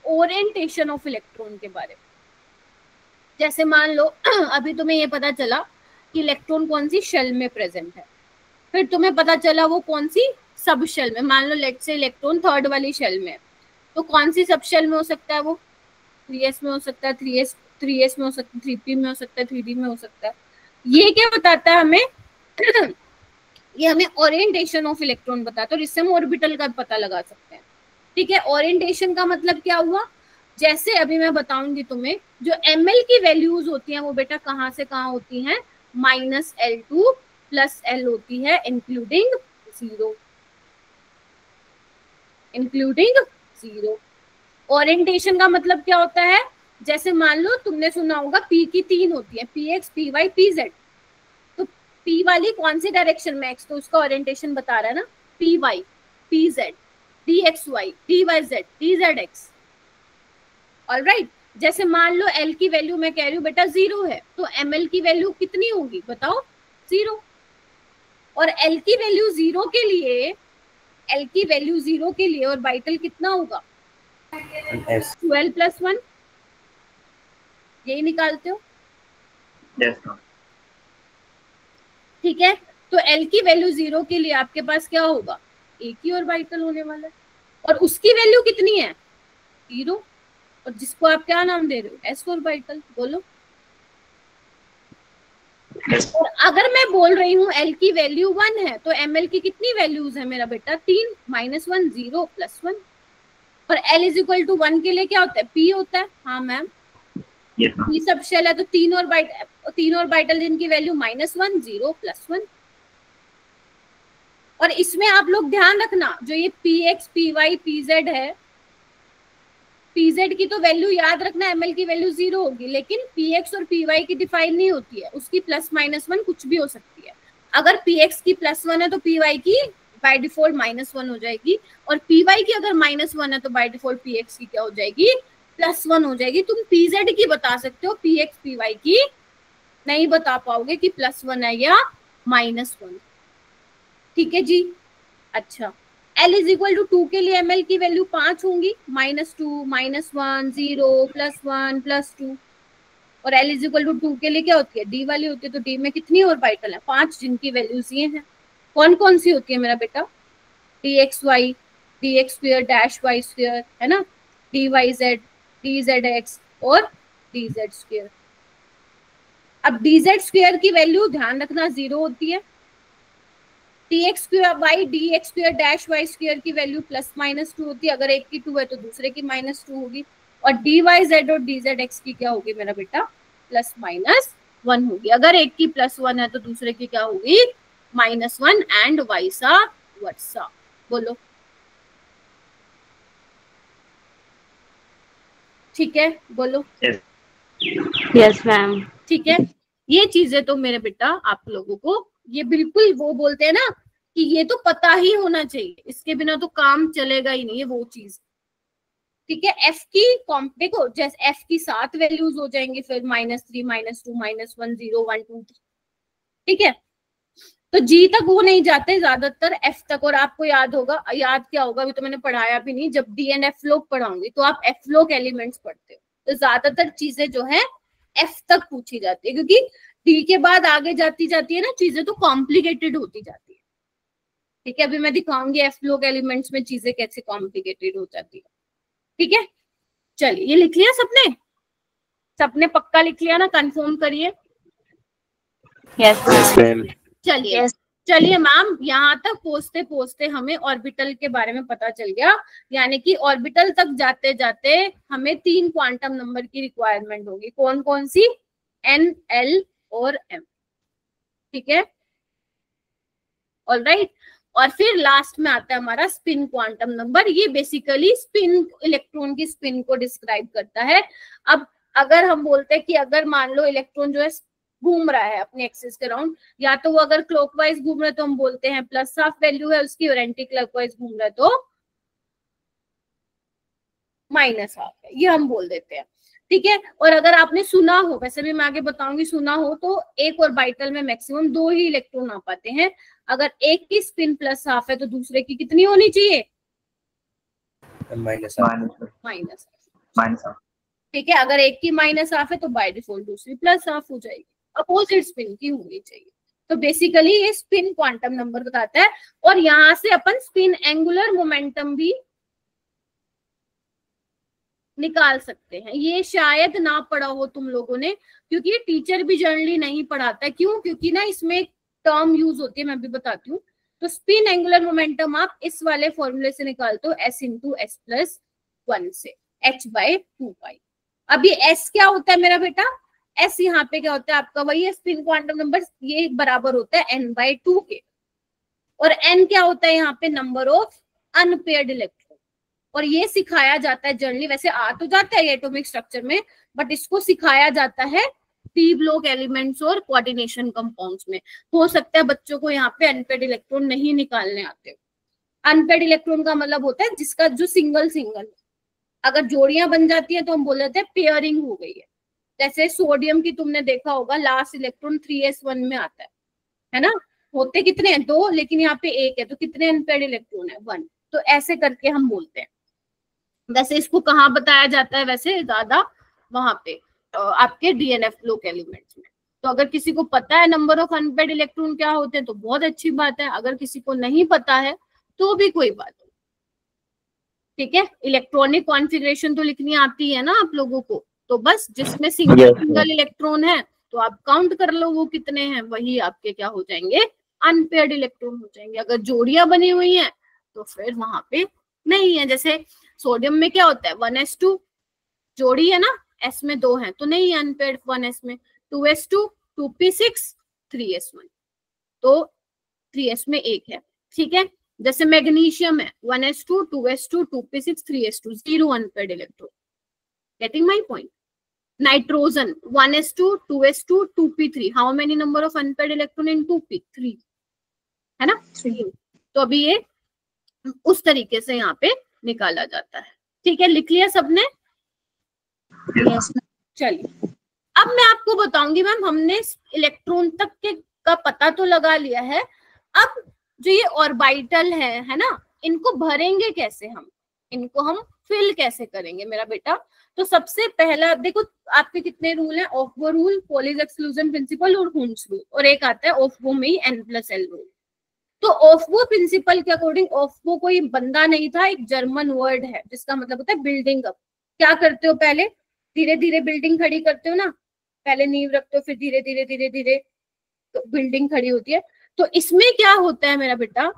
ओरिएंटेशन ऑफ इलेक्ट्रॉन के बारे में। जैसे मान लो अभी तुम्हें ये पता चला कि इलेक्ट्रॉन कौन सी शेल में प्रेजेंट है, फिर तुम्हें पता चला वो कौन सी सब शेल में, मान लो लेट से इलेक्ट्रॉन 3rd वाली शेल में है, तो कौन सी सब शेल में हो सकता है? वो 3s में हो सकता है, 3s में हो सकता है, 3p में हो सकता है, 3d में हो सकता है। ये क्या बताता है हमें? ये हमें ओरिएंटेशन ऑफ इलेक्ट्रॉन बताता है, और इससे हम ऑर्बिटल का पता लगा सकते हैं। ठीक है, ओरिएंटेशन का मतलब क्या हुआ? जैसे अभी मैं बताऊंगी तुम्हें, जो ml की वैल्यूज होती हैं वो बेटा कहाँ से कहाँ होती हैं? -L2 प्लस L होती है, इंक्लूडिंग 0, इंक्लूडिंग 0। ओरिएंटेशन का मतलब क्या होता है? जैसे मान लो तुमने सुना होगा P की 3 होती है, PX PY PZ, तो P वाली कौन सी डायरेक्शन में X, तो उसका ओरिएंटेशन बता रहा है ना, PY PZ DXY DYZ DZX। Alright, जैसे मान लो L की वैल्यू मैं कह रही हूँ बेटा 0 है, तो ML की वैल्यू कितनी होगी बताओ? 0। और L की वैल्यू 0 के लिए, L की वैल्यू 0 के लिए ऑर्बिटल कितना होगा? 12 प्लस 1, यही निकालते हो? yes, ma'am, ठीक है, तो L की वैल्यू 0 के लिए आपके पास क्या होगा? एक ही ऑर्बिटल होने वाला है, और उसकी वैल्यू कितनी है? 0, और जिसको आप क्या नाम दे रहे हो? s orbital. बोलो। yes, और अगर मैं बोल रही हूँ L की वैल्यू 1 है, तो ML की कितनी वैल्यूज है मेरा बेटा? 3, -1 0 प्लस 1। और L इज इक्वल टू 1 के लिए क्या होता है? P होता है। हाँ ma'am, yes, ma'am, P subshell है, तो 3 ऑर्बिटल जिनकी वैल्यू -1 0 प्लस 1। और इसमें आप लोग ध्यान रखना, जो ये PX PY PZ है, PZ की तो वैल्यू याद रखना, ML की वैल्यू 0 होगी, लेकिन PX और PY की डिफाइन नहीं होती है, उसकी +-1 कुछ भी हो सकती है। अगर PX की +1 है तो PY की बाय डिफॉल्ट -1 हो जाएगी, और पीवाई की अगर -1 है तो बाय डिफॉल्ट पीएक्स की क्या हो जाएगी, +1 हो जाएगी। तुम पीजेड की बता सकते हो, पीएक्स पीवाई की नहीं बता पाओगे कि +1 है या -1। ठीक है जी। अच्छा, L इज इक्वल टू 2 के लिए ML की वैल्यू 5 होंगी, -2, -1, 0, +1, +2, और L इज इक्वल टू 2 के लिए क्या होती है, D वाली होती है। तो D में कितनी ऑर्बिटल है, 5, जिनकी वैल्यूज ये हैं। कौन कौन सी होती है मेरा बेटा, dxy, dx square dash y square, है ना, dyz, dzx और dz स्क्वायर। अब dz स्क्वायर की वैल्यू ध्यान रखना 0 होती है, dx square y dx square dash y square की वैल्यू +-2 होती है। अगर एक की 2 है तो दूसरे की -2 होगी, और dyz और dzx की क्या होगी मेरा बेटा, +-1 होगी। अगर एक की +1 है तो दूसरे की क्या होगी, -1, एंड वाइसा वर्सा। बोलो, ठीक है, बोलो। Yes ma'am. ठीक है, ये चीजें तो मेरे बेटा आप लोगों को ये बिल्कुल वो बोलते हैं ना कि ये तो पता ही होना चाहिए, इसके बिना तो काम चलेगा ही नहीं है वो चीज। ठीक है, एफ की देखो, जैसे एफ की 7 वैल्यूज हो जाएंगी, फिर -3, -2, -1, 0, 1, 2, 3। ठीक है, तो जी तक वो नहीं जाते, ज्यादातर एफ तक। और आपको याद होगा, याद क्या होगा, अभी तो मैंने पढ़ाया भी नहीं, जब डी एंड एफ लोग पढ़ाऊंगी तो आप एफ लोग एलिमेंट्स पढ़ते हो, तो ज्यादातर चीजें जो है एफ तक पूछी जाती है, क्योंकि डी के बाद आगे जाती जाती है ना चीजें, तो कॉम्प्लिकेटेड होती जाती है। ठीक है, अभी मैं दिखाऊंगी एफ लोग एलिमेंट्स में चीजें कैसे कॉम्प्लिकेटेड हो जाती है। ठीक है, चलिए, ये लिख लिया सबने, सबने पक्का लिख लिया ना, कंफर्म करिए। Yes ma'am. चलिए चलिए मैम, यहाँ तक पहुंचते पहुंचते हमें ऑर्बिटल के बारे में पता चल गया, यानी कि ऑर्बिटल तक जाते जाते हमें 3 क्वांटम नंबर की रिक्वायरमेंट होगी। कौन कौन सी, N, L और M। ठीक है, ऑलराइट। और फिर लास्ट में आता है हमारा स्पिन क्वांटम नंबर, ये बेसिकली स्पिन, इलेक्ट्रॉन की स्पिन को डिस्क्राइब करता है। अब अगर हम बोलते हैं कि अगर मान लो इलेक्ट्रॉन जो है घूम रहा है अपने एक्सिस के अराउंड, या तो वो अगर क्लॉकवाइज घूम रहा है तो हम बोलते हैं +½ वैल्यू है उसकी, और एंटी क्लॉकवाइज घूम रहा है तो -½ है, ये हम बोल देते हैं। ठीक है, और अगर आपने सुना हो, वैसे भी मैं आगे बताऊंगी, सुना हो तो एक ऑर्बिटल में मैक्सिमम 2 ही इलेक्ट्रॉन आ पाते हैं। अगर एक की स्पिन +½ है तो दूसरे की कितनी होनी चाहिए, -½ ठीक है, अगर एक की -½ है तो बाय डिफॉल्ट दूसरी +½ हो जाएगी, अपोजिट स्पिन की होनी चाहिए। तो बेसिकली ये स्पिन क्वांटम नंबर बताता है, और यहां से अपन स्पिन एंगुलर मोमेंटम भी निकाल सकते हैं। ये शायद ना पढ़ा हो तुम लोगों ने, क्योंकि टीचर भी जनरली नहीं पढ़ाता है। क्यों, क्योंकि ना इसमें टर्म यूज होती है, मैं भी बताती हूँ। तो स्पिन एंगुलर मोमेंटम आप इस वाले फॉर्मूले से निकालते हो, s × s+1 से, h/2π। अब ये s क्या होता है मेरा बेटा, s यहाँ पे क्या होता है आपका, वही है स्पिन क्वांटम नंबर, ये बराबर होता है n/2 के। और n क्या होता है यहाँ पे, नंबर ऑफ अनपेयर्ड इलेक्ट्रॉन। और ये सिखाया जाता है जनरली, वैसे आ तो जाता है एटॉमिक स्ट्रक्चर में, बट इसको सिखाया जाता है पी ब्लॉक एलिमेंट्स और कोऑर्डिनेशन कंपाउंड्स में। हो सकता है बच्चों को यहाँ पे अनपेयर्ड इलेक्ट्रॉन नहीं निकालने आते। अनपेयर्ड इलेक्ट्रॉन का मतलब होता है जिसका जो सिंगल सिंगल, अगर जोड़ियां बन जाती है तो हम बोल देते हैं पेयरिंग हो गई है। जैसे सोडियम की तुमने देखा होगा, लास्ट इलेक्ट्रॉन 3s1 में आता है ना, होते कितने हैं, 2, लेकिन यहाँ पे 1 है, तो कितने अनपेयर्ड इलेक्ट्रॉन है, 1। तो ऐसे करके हम बोलते हैं। वैसे इसको कहाँ बताया जाता है, वैसे ज्यादा वहां पे आपके डीएनएफ लोक एलिमेंट्स में। तो अगर किसी को पता है नंबर ऑफ अनपेयर्ड इलेक्ट्रॉन क्या होते हैं तो बहुत अच्छी बात है, अगर किसी को नहीं पता है तो भी कोई बात नहीं। ठीक है, इलेक्ट्रॉनिक कॉन्फ़िगरेशन तो लिखनी आती है ना आप लोगों को, तो बस जिसमें सिंगल इलेक्ट्रॉन है तो आप काउंट कर लो वो कितने हैं, वही आपके क्या हो जाएंगे, अनपेयर्ड इलेक्ट्रॉन हो जाएंगे। अगर जोड़ियां बनी हुई हैं तो फिर वहां पे नहीं है। जैसे सोडियम में क्या होता है, 1s2 जोड़ी है ना, s में 2 है तो नहीं है अनपेयर्ड 1s में, 2s2, 2p6, 3s1, तो 3s में 1 है। ठीक है, जैसे मैग्नीशियम है, 1s2, 2s2, 2p6, 3s2, 0 unpaired electron. Getting my point. Nitrogen, 1s2, 2s2, 2p3, how many number of unpaired electron in 2p? 3 है ना, 3। तो अभी ये उस तरीके से यहाँ पे निकाला जाता है। ठीक है, लिख लिया सबने? Yes. चलिए अब मैं आपको बताऊंगी मैम, हमने इलेक्ट्रॉन तक के का पता तो लगा लिया है, अब जो ये ऑर्बिटल है ना, इनको भरेंगे कैसे हम, इनको हम फिल कैसे करेंगे मेरा बेटा। तो सबसे पहला देखो, आपके कितने रूल हैं, ऑफ-बो रूल, पॉलीज एक्सक्लूजन प्रिंसिपल और हुंस रूल, और एक आता है ऑफ-बो में ही n+l रूल। तो ऑफ-बो प्रिंसिपल के अकॉर्डिंग, ऑफ-बो कोई बंदा नहीं था, एक जर्मन वर्ड है जिसका मतलब होता है बिल्डिंग अप। क्या करते हो, पहले धीरे धीरे बिल्डिंग खड़ी करते हो ना, पहले नींव रखते हो, फिर धीरे धीरे धीरे धीरे तो बिल्डिंग खड़ी होती है। तो इसमें क्या होता है मेरा बेटा,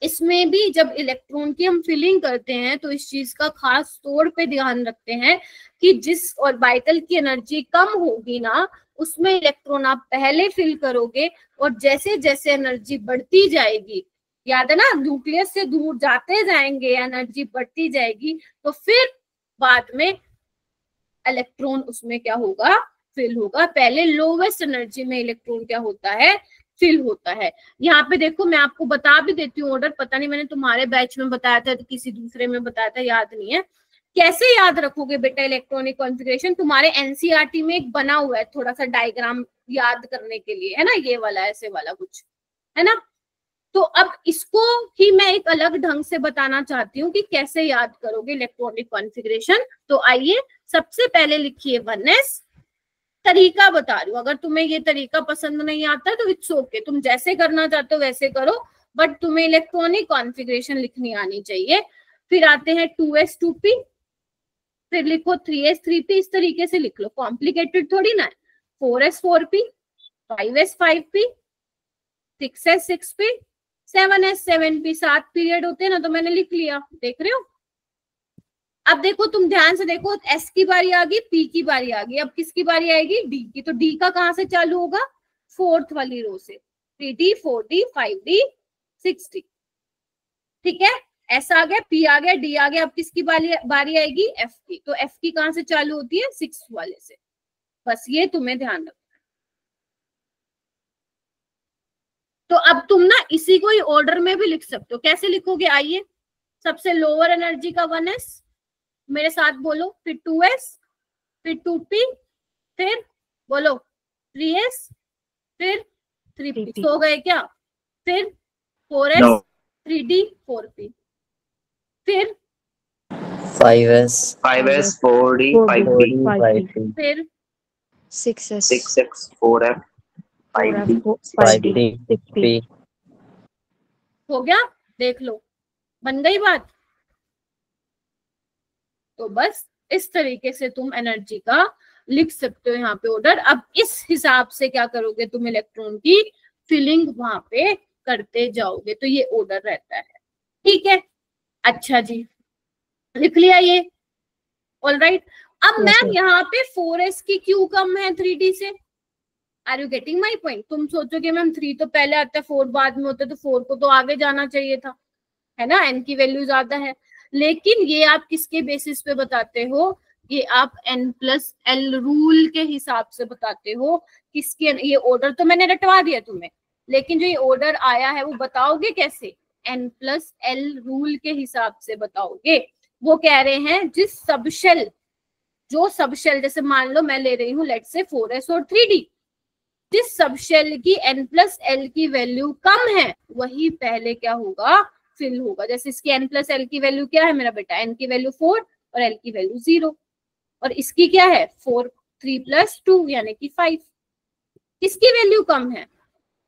इसमें भी जब इलेक्ट्रॉन की हम फिलिंग करते हैं तो इस चीज का खास तौर पे ध्यान रखते हैं कि जिस ऑर्बिटल की एनर्जी कम होगी ना, उसमें इलेक्ट्रॉन आप पहले फिल करोगे, और जैसे जैसे एनर्जी बढ़ती जाएगी, याद है ना, न्यूक्लियस से दूर जाते जाएंगे, एनर्जी बढ़ती जाएगी, तो फिर बाद में इलेक्ट्रॉन उसमें क्या होगा, फिल होगा। पहले लोवेस्ट एनर्जी में इलेक्ट्रॉन क्या होता है, फिल होता है। यहाँ पे देखो, मैं आपको बता भी देती हूँ ऑर्डर, पता नहीं मैंने तुम्हारे बैच में बताया था तो किसी दूसरे में बताया था, याद नहीं है। कैसे याद रखोगे बेटा इलेक्ट्रॉनिक कॉन्फ़िगरेशन, तुम्हारे एनसीईआरटी में एक बना हुआ है थोड़ा सा डायग्राम याद करने के लिए, है ना, ये वाला ऐसे वाला कुछ, है ना। तो अब इसको ही मैं एक अलग ढंग से बताना चाहती हूँ कि कैसे याद करोगे इलेक्ट्रॉनिक कॉन्फ़िगरेशन। तो आइए सबसे पहले लिखिए 1s। तरीका बता रही हूँ, अगर तुम्हें ये तरीका पसंद नहीं आता तो इट्स ओके, तुम जैसे करना चाहते हो वैसे करो, बट तुम्हें इलेक्ट्रॉनिक कॉन्फ़िगरेशन लिखनी आनी चाहिए। फिर आते हैं 2s 2p, फिर लिखो 3s 3p, इस तरीके से लिख लो, कॉम्प्लिकेटेड थोड़ी ना है। 4s 4p, 5s 5p, 6s 6p, 7s 7p, 7 period होते हैं ना, तो मैंने लिख लिया, देख रहे हो। अब देखो, तुम ध्यान से देखो, एस की बारी आ गई, पी की बारी आ गई, अब किसकी बारी आएगी, डी की। तो डी का कहां से चालू होगा, फोर्थ वाली रो से, 3d 4d 5d 6d, ठीक है। एस आ गया, पी आ गया, डी आ गया, अब किसकी बारी आएगी, एफ की। तो एफ की कहां से चालू होती है, 6 वाले से, बस ये तुम्हें ध्यान रखना। तो अब तुम ना इसी को ही ऑर्डर में भी लिख सकते हो, कैसे लिखोगे, आइए। सबसे लोअर एनर्जी का 1s, मेरे साथ बोलो, फिर 2s, फिर 2p, फिर बोलो 3s, फिर 3p। सो गए क्या, फिर 4s No. 3d 4p, फिर 5s 5s 4d 5d, फिर 6s 6x 4f 5d 5d 6p। हो गया, देख लो, बन गई बात। तो बस इस तरीके से तुम एनर्जी का लिख सकते हो यहाँ पे ऑर्डर। अब इस हिसाब से क्या करोगे, तुम इलेक्ट्रॉन की फिलिंग वहां पे करते जाओगे, तो ये ऑर्डर रहता है, ठीक है। अच्छा जी, लिख लिया ये, ऑलराइट। अब मैम यहाँ पे 4s की क्यों कम है 3d से, are you getting my point. तुम सोचोगे मैम 3 तो पहले आता है 4 बाद में होता है, तो 4 को तो आगे जाना चाहिए था, है ना, n की वैल्यू ज्यादा है। लेकिन ये आप किसके बेसिस पे बताते हो, ये आप n+l रूल के हिसाब से बताते हो। किसके, ये ऑर्डर तो मैंने रटवा दिया तुम्हें, लेकिन जो ये ऑर्डर आया है वो बताओगे कैसे, n+l रूल के हिसाब से बताओगे। वो कह रहे हैं जिस सबशेल, जो सबशेल, जैसे मान लो मैं ले रही हूँ लेट्स से 4s और 3d, जिस सबशेल की n+l की वैल्यू कम है वही पहले क्या होगा, फिल होगा। जैसे इसकी n+l की वैल्यू क्या है मेरा बेटा, n की वैल्यू 4 और l की वैल्यू 0, और इसकी क्या है 4 3 + 2 यानी कि 5। किसकी वैल्यू कम है,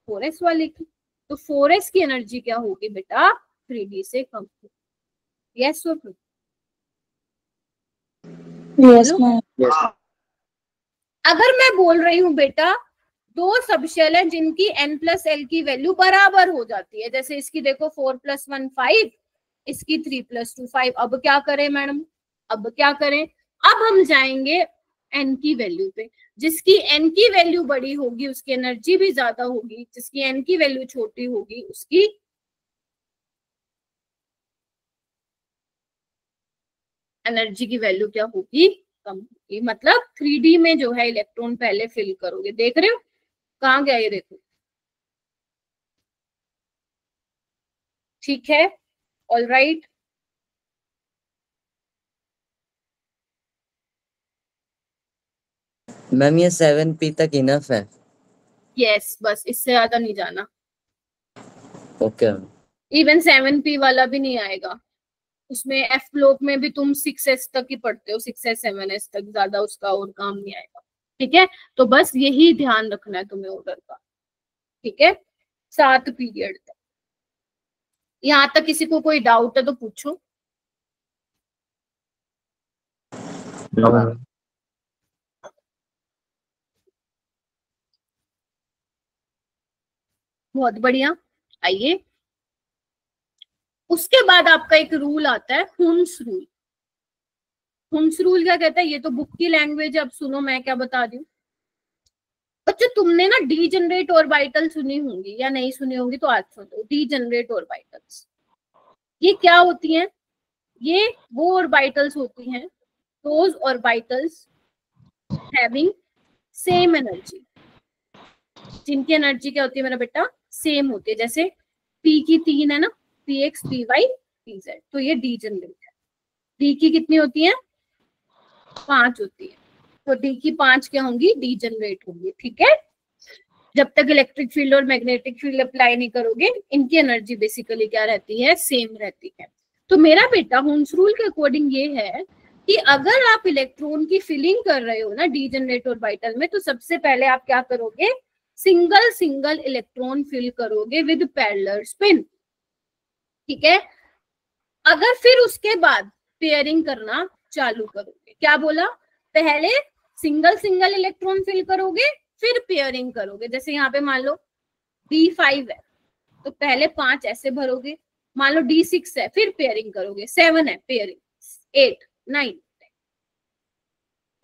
4s वाले की। तो 4s की एनर्जी क्या होगी बेटा, 3d से कम होगी। यस और नो, Yes, ma'am. Yes. अगर मैं बोल रही हूँ बेटा दो सबशेल है जिनकी n+l की वैल्यू बराबर हो जाती है, जैसे इसकी देखो 4 + 1 5, इसकी 3 + 2 5, अब क्या करें मैडम, अब क्या करें, अब हम जाएंगे n की वैल्यू पे। जिसकी n की वैल्यू बड़ी होगी उसकी एनर्जी भी ज्यादा होगी, जिसकी n की वैल्यू छोटी होगी उसकी एनर्जी की वैल्यू क्या होगी, कम होगी। मतलब 3d में जो है इलेक्ट्रॉन पहले फिल करोगे, देख रहे हो कहाँ गया ये, देखो ठीक है, ऑल राइट। मैम ये 7p तक इनफ है। यस, बस इससे ज्यादा नहीं जाना। ओके। इवन 7p वाला भी नहीं आएगा उसमें। एफ ब्लॉक में भी तुम 6s तक ही पढ़ते हो, 6s 7s तक, ज्यादा उसका और काम नहीं आएगा। ठीक है, तो बस यही ध्यान रखना है तुम्हें ऑर्डर का। ठीक है, 7 पीरियड तक। यहाँ तक किसी को कोई डाउट है तो पूछो। बहुत बढ़िया। आइए, उसके बाद आपका एक रूल आता है, हुन्स रूल। हुन्स रूल क्या कहता है? ये तो बुक की लैंग्वेज है, अब सुनो मैं क्या बता रही हूँ। बच्चों तुमने ना डीजनरेट ऑर्बिटल सुनी होंगी या नहीं सुनी होंगी, तो आज सुनो। डीजनरेट ऑर्बिटल्स ये क्या होती हैं? ये वो ऑर्बिटल्स होती हैं, those orbitals having same energy, जिनकी एनर्जी क्या होती है मेरा बेटा? सेम होती है। जैसे पी की 3 है ना, p x p y p z, तो ये डीजनरेट है। डी की कितनी होती है? 5 होती है, तो डी की 5 क्या होंगी? डीजनरेट होंगी। ठीक है, जब तक इलेक्ट्रिक फील्ड और मैग्नेटिक फील्ड अप्लाई नहीं करोगे, इनकी एनर्जी बेसिकली क्या रहती है? सेम रहती है। तो मेरा बेटा हुन्स रूल के अकॉर्डिंग ये है कि अगर आप इलेक्ट्रॉन की फिलिंग कर रहे हो ना डीजनरेट ऑर्बिटल में, तो सबसे पहले आप क्या करोगे? सिंगल सिंगल इलेक्ट्रॉन फिल करोगे विद पैरेलल स्पिन। ठीक है, अगर फिर उसके बाद पेयरिंग करना चालू करोगे। क्या बोला? पहले सिंगल सिंगल इलेक्ट्रॉन फिल करोगे, फिर पेयरिंग करोगे। जैसे यहाँ पे मान लो D5 है, तो पहले 5 ऐसे भरोगे। मान लो D6 है, फिर पेयरिंग करोगे। 7 है, पेयरिंग 8 9।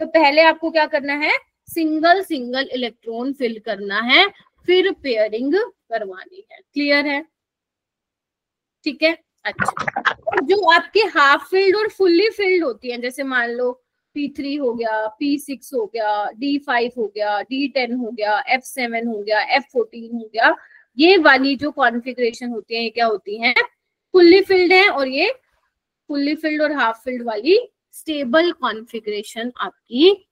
तो पहले आपको क्या करना है? सिंगल सिंगल इलेक्ट्रॉन फिल करना है, फिर पेयरिंग करवानी है। क्लियर है? ठीक है, अच्छा। और जो आपके हाफ फिल्ड और फुल्ली फिल्ड होती हैं, जैसे मान लो P3 हो गया, P6 हो गया, D5 हो गया, D10 हो गया, F7 हो गया, F14 हो गया, ये वाली जो कॉन्फ़िगरेशन होती है, ये क्या होती हैं? फुल्ली फिल्ड है। और ये फुल्ली फिल्ड और हाफ फिल्ड वाली स्टेबल कॉन्फ़िगरेशन आपकी।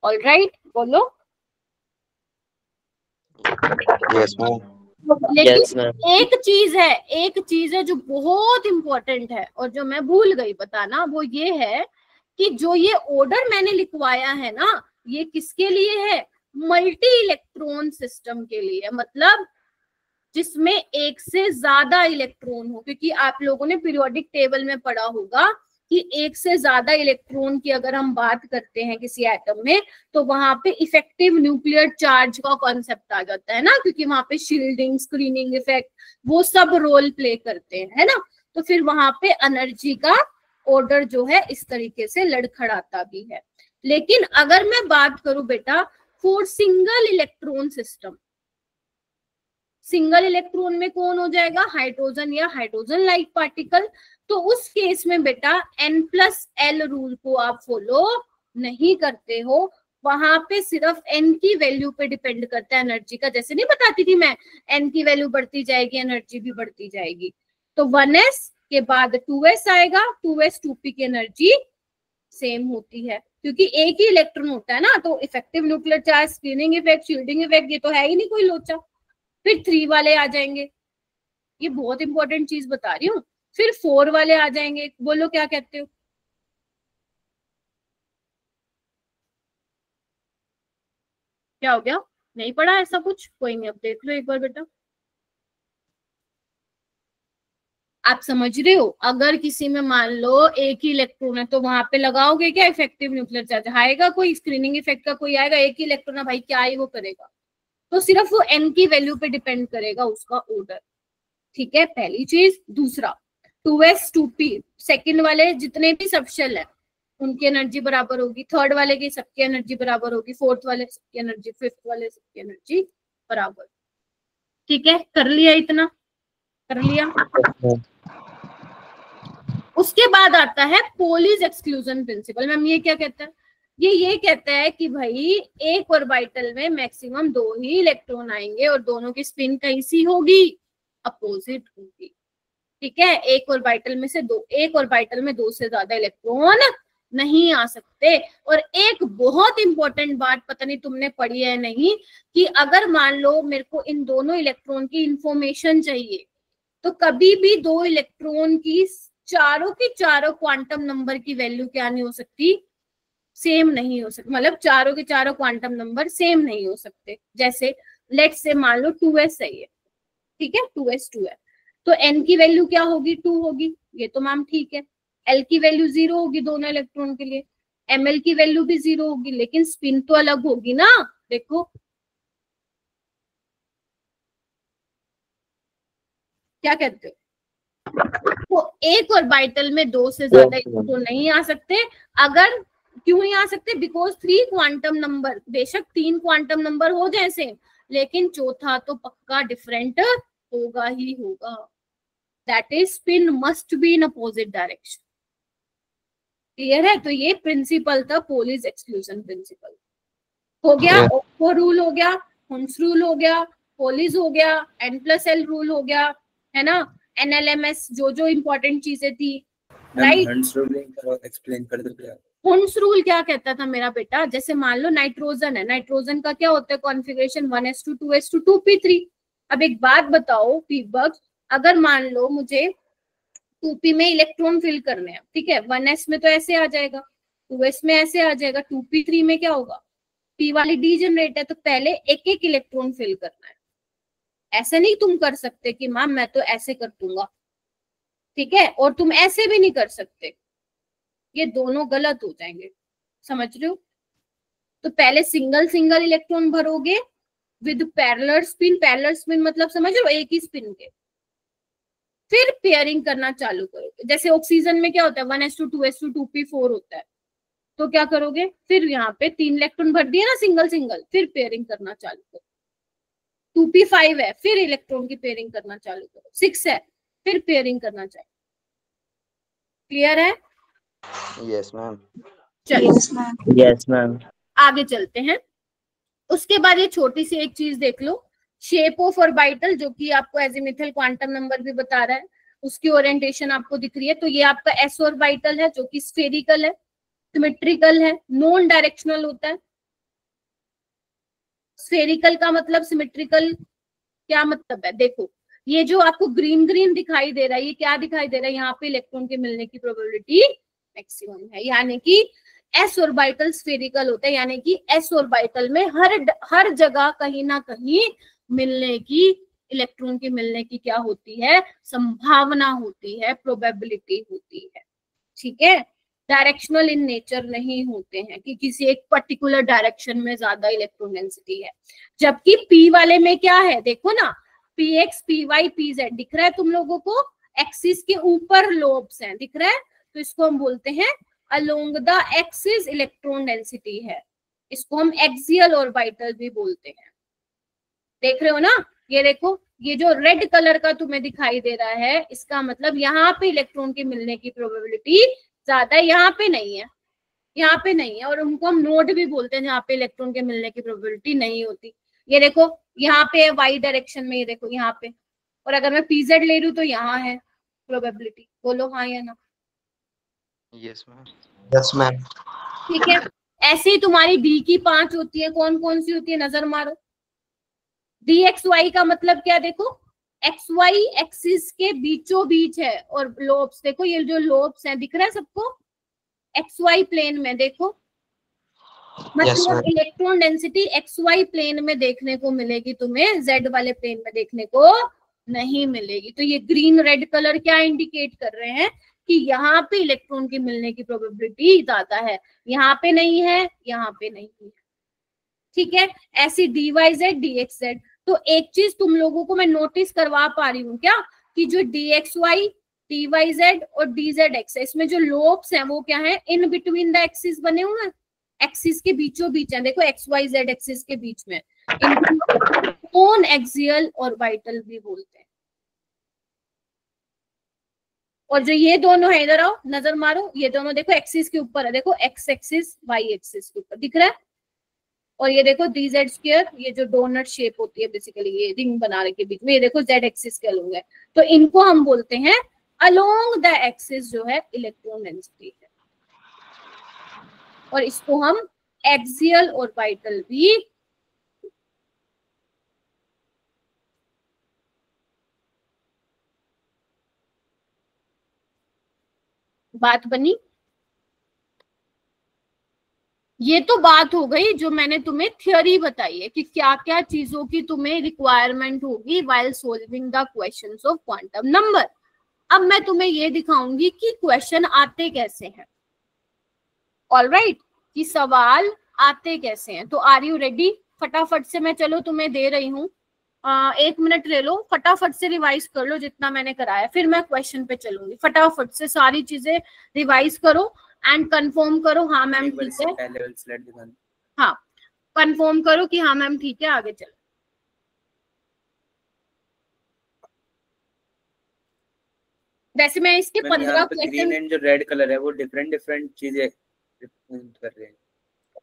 ऑलराइट, बोलो। Yes ma'am. लेकिन एक चीज है जो बहुत इंपॉर्टेंट है और जो मैं भूल गई बताना, वो ये है कि जो ये ऑर्डर मैंने लिखवाया है ना, ये किसके लिए है? मल्टी इलेक्ट्रॉन सिस्टम के लिए, मतलब जिसमें एक से ज्यादा इलेक्ट्रॉन हो। क्योंकि आप लोगों ने पीरियोडिक टेबल में पढ़ा होगा कि एक से ज्यादा इलेक्ट्रॉन की अगर हम बात करते हैं किसी एटम में, तो वहां पे इफेक्टिव न्यूक्लियर चार्ज का कॉन्सेप्ट आ जाता है ना, क्योंकि वहां पे शील्डिंग, स्क्रीनिंग इफेक्ट, वो सब रोल प्ले करते हैं, है ना। तो फिर वहां पे एनर्जी का ऑर्डर जो है इस तरीके से लड़खड़ाता भी है। लेकिन अगर मैं बात करूं बेटा for single electron system, single electron में कौन हो जाएगा? हाइड्रोजन या हाइड्रोजन लाइक पार्टिकल। तो उस केस में बेटा N+L रूल को आप फॉलो नहीं करते हो। वहां पे सिर्फ N की वैल्यू पे डिपेंड करता है एनर्जी का। जैसे नहीं बताती थी मैं, N की वैल्यू बढ़ती जाएगी, एनर्जी भी बढ़ती जाएगी। तो 1s के बाद 2s आएगा, 2s 2p की एनर्जी सेम होती है, क्योंकि एक ही इलेक्ट्रॉन होता है ना। तो effective nuclear charge, screening effect, shielding effect, ये तो है ही नहीं कोई लोचा। फिर 3 वाले आ जाएंगे, ये बहुत इंपॉर्टेंट चीज बता रही हूँ। फिर 4 वाले आ जाएंगे। बोलो क्या कहते हो? क्या हो गया? नहीं पढ़ा ऐसा कुछ? कोई नहीं, अब देख लो एक बार बेटा। आप समझ रहे हो? अगर किसी में मान लो एक ही इलेक्ट्रॉन है, तो वहां पे लगाओगे क्या इफेक्टिव न्यूक्लियर चार्ज? आएगा कोई? स्क्रीनिंग इफेक्ट का कोई आएगा? एक ही इलेक्ट्रॉन है भाई, क्या ही वो करेगा? तो सिर्फ वो N की वैल्यू पे डिपेंड करेगा उसका ऑर्डर। ठीक है, पहली चीज। दूसरा 2s 2p, सेकंड वाले जितने भी सबशेल है उनकी एनर्जी बराबर होगी, थर्ड वाले की सबकी एनर्जी बराबर होगी, फोर्थ वाले सबकी एनर्जी, फिफ्थ वाले सबकी एनर्जी बराबर। ठीक है, कर लिया? इतना कर लिया? उसके बाद आता है पोलिस एक्सक्लूजन प्रिंसिपल। मैम ये क्या कहता है? ये कहता है कि भाई एक ऑर्बिटल में मैक्सिमम 2 ही इलेक्ट्रॉन आएंगे और दोनों की स्पिन कैसी होगी? अपोजिट होगी। ठीक है, एक ऑर्बिटल में से दो, एक ऑर्बिटल में दो से ज्यादा इलेक्ट्रॉन नहीं आ सकते। और एक बहुत इंपॉर्टेंट बात, पता नहीं तुमने पढ़ी है नहीं, कि अगर मान लो मेरे को इन दोनों इलेक्ट्रॉन की इंफॉर्मेशन चाहिए, तो कभी भी दो इलेक्ट्रॉन की चारों क्वांटम नंबर की वैल्यू क्या नहीं हो सकती, सेम नहीं हो सकती। मतलब चारों के चारों क्वांटम नंबर सेम नहीं हो सकते। जैसे लेट्स से मान लो 2s है ये, ठीक है, 2s 2 है, तो n की वैल्यू क्या होगी, 2 होगी, ये तो मैम ठीक है। l की वैल्यू 0 होगी दोनों इलेक्ट्रॉन के लिए, ml की वैल्यू भी 0 होगी, लेकिन स्पिन तो अलग होगी ना। देखो क्या कहते हो, तो एक ऑर्बिटल में दो से ज्यादा इलेक्ट्रॉन नहीं आ सकते। अगर क्यों नहीं आ सकते, बिकॉज 3 क्वांटम नंबर, बेशक 3 क्वांटम नंबर हो जाए सेम, लेकिन चौथा तो पक्का डिफरेंट होगा ही होगा। That is spin must be in opposite direction. Clear है? तो ये प्रिंसिपल था पोलिस एक्सक्लूजन प्रिंसिपल। हो गया, ओप्पो रूल हो गया, हुंस रूल हो गया, पोलिस हो गया, n+l रूल हो गया, है ना, NLMS, जो इंपॉर्टेंट चीजें थी, राइट। हंस रूल एक्सप्लेन कर दो क्या? हुंस रूल क्या कहता था मेरा बेटा, जैसे मान लो नाइट्रोजन है, नाइट्रोजन का क्या होता है कॉन्फ़िगरेशन, 1s2 2s2 2p3। अब एक बात बताओ पीबक, अगर मान लो मुझे 2p में इलेक्ट्रॉन फिल करने हैं, ठीक है, 1s में तो ऐसे आ जाएगा, 2s में ऐसे आ जाएगा, 2p3 में क्या होगा, p वाली डीजेनरेट है, तो पहले एक एक इलेक्ट्रॉन फिल करना है। ऐसे नहीं तुम कर सकते कि मैम मैं तो ऐसे कर दूंगा, ठीक है, और तुम ऐसे भी नहीं कर सकते, ये दोनों गलत हो जाएंगे, समझ रहे हो। तो पहले सिंगल सिंगल इलेक्ट्रॉन भरोगे with parallel spin, parallel spin मतलब समझ रहे हो, एक ही स्पिन के, फिर पेयरिंग करना चालू करोगे। जैसे ऑक्सीजन में क्या होता है, 1s2 2s2 2p4 होता है, तो क्या करोगे, फिर यहाँ पे 3 इलेक्ट्रॉन भर दिए ना सिंगल सिंगल, फिर पेयरिंग करना चालू करो। 2p5 है, फिर इलेक्ट्रॉन की पेयरिंग करना चालू करो। 6 है, फिर पेयरिंग करना चालू। क्लियर है? Yes, ma'am. चलिए Yes, ma'am. Yes, ma'am. आगे चलते हैं। उसके बाद ये छोटी सी एक चीज देख लो, शेप ऑफ ऑर्बिटल, जो कि आपको एजीमुथल क्वांटम नंबर भी बता रहा है, उसकी ओरिएंटेशन आपको दिख रही है। तो ये आपका एस ऑर्बिटल है, जो कि स्फेरिकल है, सिमेट्रिकल है, नॉन डायरेक्शनल होता है। स्फेरिकल का मतलब, सिमेट्रिकल क्या मतलब है, देखो ये जो आपको ग्रीन ग्रीन दिखाई दे रहा है, ये क्या दिखाई दे रहा है, यहाँ पे इलेक्ट्रॉन के मिलने की प्रोबेबिलिटी मैक्सिमम है, यानी कि एस ऑर्बिटल स्फेरिकल होता है, यानी कि एस ऑर्बिटल में हर जगह कहीं ना कहीं मिलने की, इलेक्ट्रॉन के मिलने की क्या होती है, संभावना होती है, प्रोबेबिलिटी होती है। ठीक है, डायरेक्शनल इन नेचर नहीं होते हैं कि किसी एक पर्टिकुलर डायरेक्शन में ज्यादा इलेक्ट्रॉन डेंसिटी है। जबकि पी वाले में क्या है, देखो ना, px py pz दिख रहा है तुम लोगों को, एक्सिस के ऊपर लोब्स हैं, दिख रहा है, तो इसको हम बोलते हैं along the axis electron density है। इसको हम एक्सियल ऑर्बिटल भी बोलते हैं। देख रहे हो ना, ये देखो, ये जो रेड कलर का तुम्हें दिखाई दे रहा है, इसका मतलब यहाँ पे इलेक्ट्रॉन के मिलने की प्रोबेबिलिटी ज्यादा है, यहाँ पे नहीं है, यहाँ पे नहीं है। और उनको हम नोड भी बोलते हैं, जहाँ पे इलेक्ट्रॉन के मिलने की प्रोबेबिलिटी नहीं होती। ये देखो यहाँ पे है वाई डायरेक्शन में, ये देखो यहाँ पे, और अगर मैं पीजेड ले लूं तो यहाँ है प्रोबेबिलिटी। बोलो हाँ या ना। Yes, ma'am. Yes, ma'am. ठीक है, ऐसे ही तुम्हारी डी की 5 होती है, कौन कौन सी होती है, नजर मारो। डी एक्स वाई का मतलब क्या, देखो एक्स वाई एक्सिस के बीचों बीच है, और लोब्स देखो, ये जो लोब्स हैं दिख रहा है सबको, एक्स वाई प्लेन में देखो, मतलब electron density x y plane में देखने को मिलेगी तुम्हें, जेड वाले प्लेन में देखने को नहीं मिलेगी। तो ये ग्रीन रेड कलर क्या इंडिकेट कर रहे हैं कि यहाँ पे इलेक्ट्रॉन की मिलने की प्रोबेबिलिटी ज्यादा है, यहाँ पे नहीं है, यहाँ पे नहीं है। ठीक है, ऐसी d y z d x z. तो एक चीज तुम लोगों को मैं नोटिस करवा पा रही हूँ क्या, कि जो d x y d y z और डी जेड एक्स है, इसमें जो लोब्स हैं वो क्या है, इन बिटवीन द एक्सिस बने हुए हैं, एक्सिस के बीचों बीच है, देखो एक्स वाई जेड एक्सिस के बीच में, कौन एक्सियल ऑर्बिटल भी बोलते हैं। और जो ये दोनों है, इधर आओ नजर मारो, ये दोनों देखो एक्सिस के ऊपर है, देखो एक्स एक्सिस वाई एक्सिस के ऊपर दिख रहा है, और ये देखो dz², ये जो डोनट शेप होती है बेसिकली, ये रिंग बना रखे बीच में, ये देखो z एक्सिस के अलोंग है, तो इनको हम बोलते हैं अलोंग द एक्सिस जो है इलेक्ट्रॉन डेंसिटी है, और इसको हम एक्सियल ऑर्बिटल भी बात बनी। ये तो बात हो गई जो मैंने तुम्हें थ्योरी बताई है कि क्या क्या चीजों की तुम्हें रिक्वायरमेंट होगी while solving the questions of quantum number. अब मैं तुम्हें ये दिखाऊंगी कि क्वेश्चन आते कैसे हैं। ऑलराइट, कि सवाल आते कैसे हैं। तो आर यू रेडी? फटाफट से मैं चलो तुम्हें दे रही हूँ 1 मिनट ले लो, फटाफट से रिवाइज कर लो जितना मैंने कराया, फिर मैं क्वेश्चन पे चलूंगी। फटाफट से सारी चीजें रिवाइज करो एंड कंफर्म करो हाँ मैम ठीक है, हाँ कंफर्म करो कि हाँ मैम ठीक है, आगे चलो। वैसे मैं इसके 15 क्वेश्चन, ग्रीन एंड जो रेड कलर है वो डिफरेंट चीजें कर रहे हैं।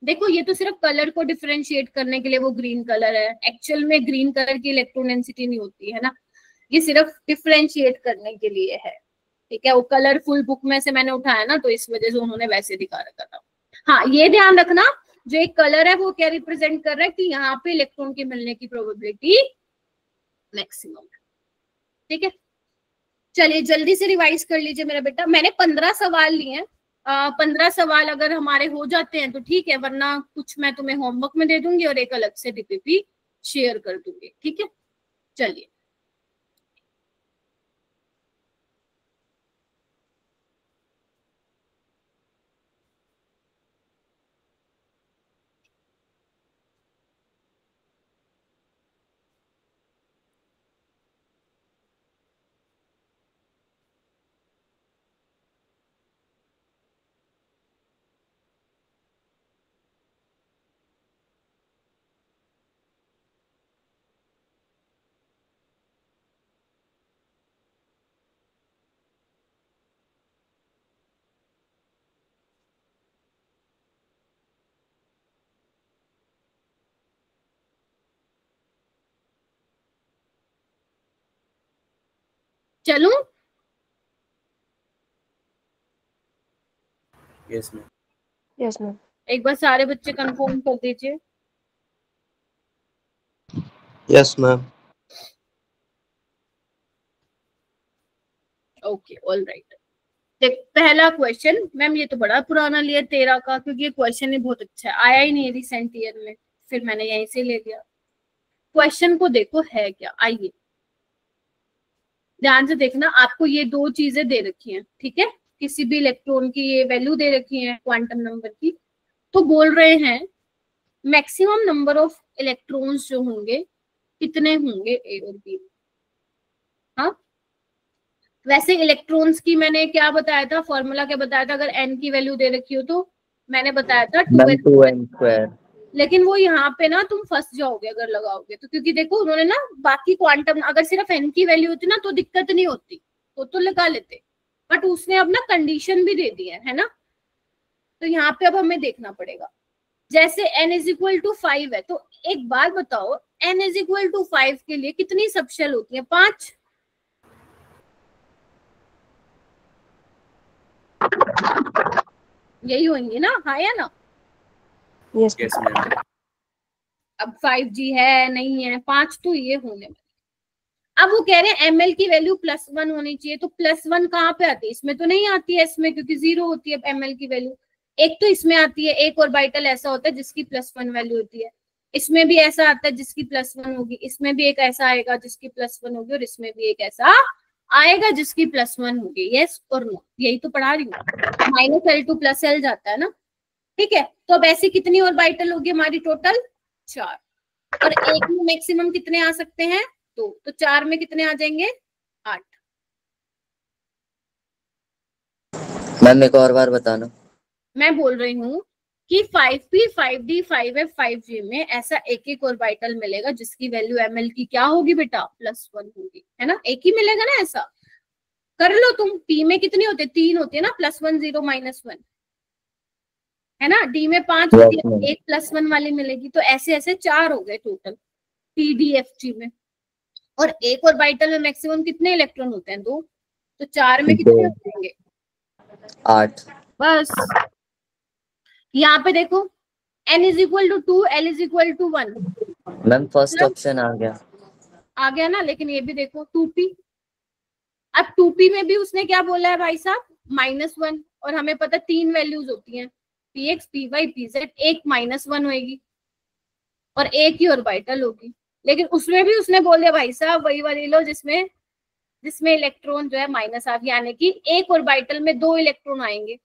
देखो ये तो सिर्फ कलर को डिफरेंशिएट करने के लिए वो ग्रीन कलर है, एक्चुअल में ग्रीन कलर की इलेक्ट्रॉन डेंसिटी नहीं होती है ना, ये सिर्फ डिफरेंशिएट करने के लिए है, ठीक है। वो कलरफुल बुक में से मैंने उठाया ना, तो इस वजह से उन्होंने वैसे दिखा रखा था। हाँ ये ध्यान रखना, जो एक कलर है वो क्या रिप्रेजेंट कर रहा है कि यहाँ पे इलेक्ट्रॉन के मिलने की प्रोबेबिलिटी मैक्सिमम है, ठीक है। चलिए जल्दी से रिवाइज कर लीजिए मेरा बेटा, मैंने 15 सवाल लिए हैं। 15 सवाल अगर हमारे हो जाते हैं तो ठीक है, वरना कुछ मैं तुम्हें होमवर्क में दे दूंगी और एक अलग से डीपीपी शेयर कर दूंगी, ठीक है। चलिए चलूं? Yes ma'am. Yes, ma'am. एक बार सारे बच्चे कंफर्म कर दीजिए। Yes ma'am. Okay all right. देख पहला क्वेश्चन, मैम ये तो बड़ा पुराना लिया 13 का, क्योंकि ये क्वेश्चन ही बहुत अच्छा है, आया ही नहीं रिसेंट ईयर में, फिर मैंने यहीं से ले लिया। क्वेश्चन को देखो है क्या, आइए ध्यान से देखना। आपको ये 2 चीजें दे रखी हैं, ठीक है, किसी भी इलेक्ट्रॉन की ये वैल्यू दे रखी है क्वांटम नंबर की, तो बोल रहे हैं मैक्सिमम नंबर ऑफ इलेक्ट्रॉन्स जो होंगे कितने होंगे ए और बी। हाँ वैसे इलेक्ट्रॉन्स की मैंने क्या बताया था, फॉर्मूला क्या बताया था, अगर n की वैल्यू दे रखी हो तो मैंने बताया था 2n²। लेकिन वो यहाँ पे ना तुम फंस जाओगे अगर लगाओगे तो, क्योंकि देखो उन्होंने ना बाकी क्वांटम, अगर सिर्फ n की वैल्यू होती ना तो दिक्कत नहीं होती, तो लगा लेते, बट उसने अब ना कंडीशन भी दे दी है ना, तो यहाँ पे अब हमें देखना पड़ेगा। जैसे n = 5 है, तो एक बात बताओ n = 5 के लिए कितनी सबशेल होती है? 5। यही होंगी ना, हाँ या ना? Yes, yes ma'am. मैम। अब 5G है नहीं है, 5 तो ये होने वाली। अब वो कह रहे हैं ml की वैल्यू +1 होनी चाहिए, तो +1 कहाँ पे आती है? इसमें तो नहीं आती है, इसमें क्योंकि 0 होती है ml की वैल्यू। एक तो इसमें आती है, एक ऑर्बिटल ऐसा होता है जिसकी +1 वैल्यू होती है, इसमें भी ऐसा आता है जिसकी +1 होगी, इसमें भी एक ऐसा आएगा जिसकी +1 होगी, और इसमें भी एक ऐसा आएगा जिसकी +1 होगी। यस और नो, यही तो पढ़ा रही हूँ। -L2 +L जाता है ना, ठीक है। तो अब ऐसी कितनी ऑर्बिटल होगी हमारी? टोटल 4, और एक में मैक्सिमम कितने आ सकते हैं? 2, तो 4 में कितने आ जाएंगे? 8। मैम एक और बार बताना। मैं बोल रही हूँ कि 5p 5d 5f 5g में ऐसा एक ऑर्बिटल मिलेगा जिसकी वैल्यू ml की क्या होगी बेटा? +1 होगी, है ना, एक ही मिलेगा ना। ऐसा कर लो तुम। p में कितनी होती है? 3 होती है ना, +1 0 -1, है ना, डी में 5 Yes, होती है, ma'am. एक +1 वाली मिलेगी, तो ऐसे ऐसे 4 हो गए total P D F G में। और एक ऑर्बिटल में मैक्सिमम कितने इलेक्ट्रॉन होते हैं? 2। तो 4 में कितने हो 2, जाएंगे? 8. बस। यहाँ पे देखो n is equal to 2, l is equal to 1, ma'am first option आ गया. आ गया ना। लेकिन ये भी देखो 2p, अब 2p में भी उसने क्या बोला है भाई साहब? -1। और हमें पता 3 वैल्यूज होती हैं, px py pz, एक -1 होगी और एक ही ऑर्बिटल होगी। लेकिन उसमें भी उसने बोल दिया भाई साहब वही वाली लो जिसमें जिसमें इलेक्ट्रॉन जो है माइनस आ गया, यानी कि एक ऑर्बिटल में 2 इलेक्ट्रॉन आएंगे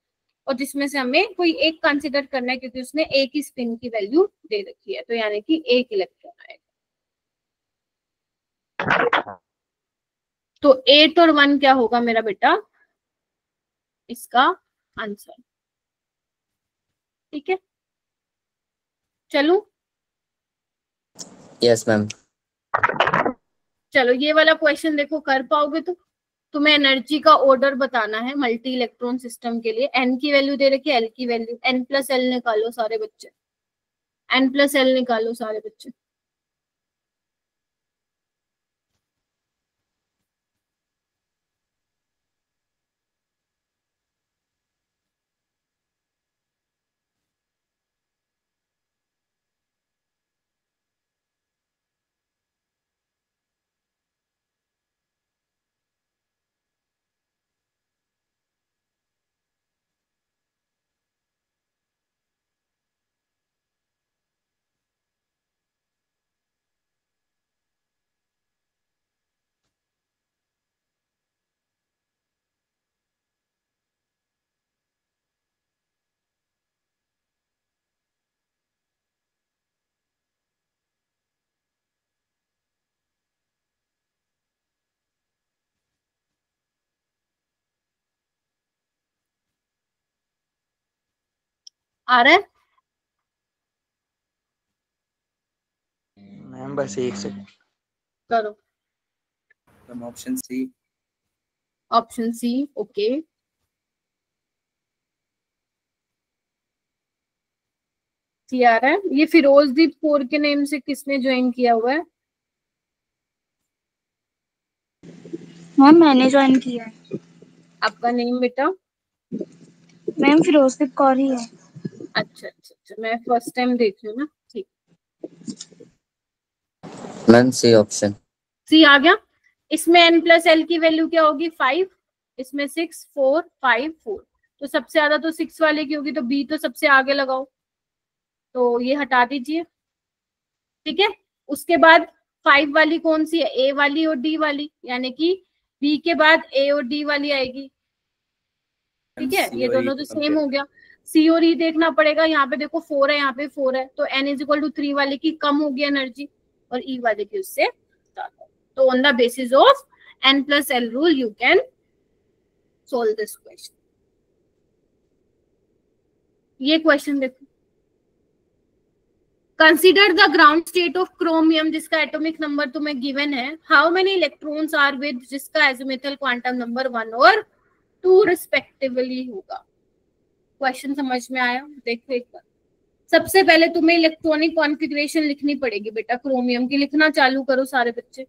और जिसमें से हमें कोई एक कंसीडर करना है, क्योंकि उसने एक ही स्पिन की वैल्यू दे रखी है, तो यानी कि एक इलेक्ट्रॉन आएगा। तो 8 और 1 क्या होगा मेरा बेटा इसका आंसर? ठीक है, चलो। Yes ma'am. चलो ये वाला क्वेश्चन देखो, कर पाओगे तो तुम्हें एनर्जी का ऑर्डर बताना है मल्टी इलेक्ट्रॉन सिस्टम के लिए। एन की वैल्यू दे रखी है, एल की वैल्यू, n+l निकालो सारे बच्चे, n+l निकालो सारे बच्चे। आ रहा है? मैम बस एक सेकंड। करो। Option C. Option C, okay. C आ रहा है। ये फिरोजदीप कौर के नेम से किसने ज्वाइन किया हुआ है? मैम मैंने ज्वाइन किया है। आपका नेम बेटा? मैम फिरोजदीप कौर ही है। अच्छा अच्छा अच्छा, मैं फर्स्ट टाइम देख रही हूँ ना, ठीक। मैम सी ऑप्शन. सी आ गया। इसमें n+l की वैल्यू क्या होगी? 5। इसमें 6 4 5 4, तो सबसे ज्यादा तो 6 वाले की होगी, तो बी तो सबसे आगे लगाओ, तो ये हटा दीजिए। ठीक है, उसके बाद 5 वाली कौन सी है? ए वाली और डी वाली, यानी कि बी के बाद ए और डी वाली आएगी। ठीक है, ये दोनों तो सेम हो गया। सी और ई देखना पड़ेगा। यहाँ पे देखो 4 है, यहाँ पे 4 है, तो n इज इक्वल टू 3 वाले की कम होगी एनर्जी और ई वाले की उससे ज्यादा। तो on the basis of n+l rule you can solve this question. ये क्वेश्चन देखो, consider the ground state of chromium जिसका एटॉमिक नंबर तुम्हें गिवन है। How many electrons are with, जिसका एजिमुथल क्वांटम नंबर 1 और 2 रिस्पेक्टिवली होगा। क्वेश्चन समझ में आया? देखो एक बार, सबसे पहले तुम्हें इलेक्ट्रॉनिक कॉन्फ़िगरेशन लिखनी पड़ेगी बेटा क्रोमियम की। लिखना चालू करो सारे बच्चे।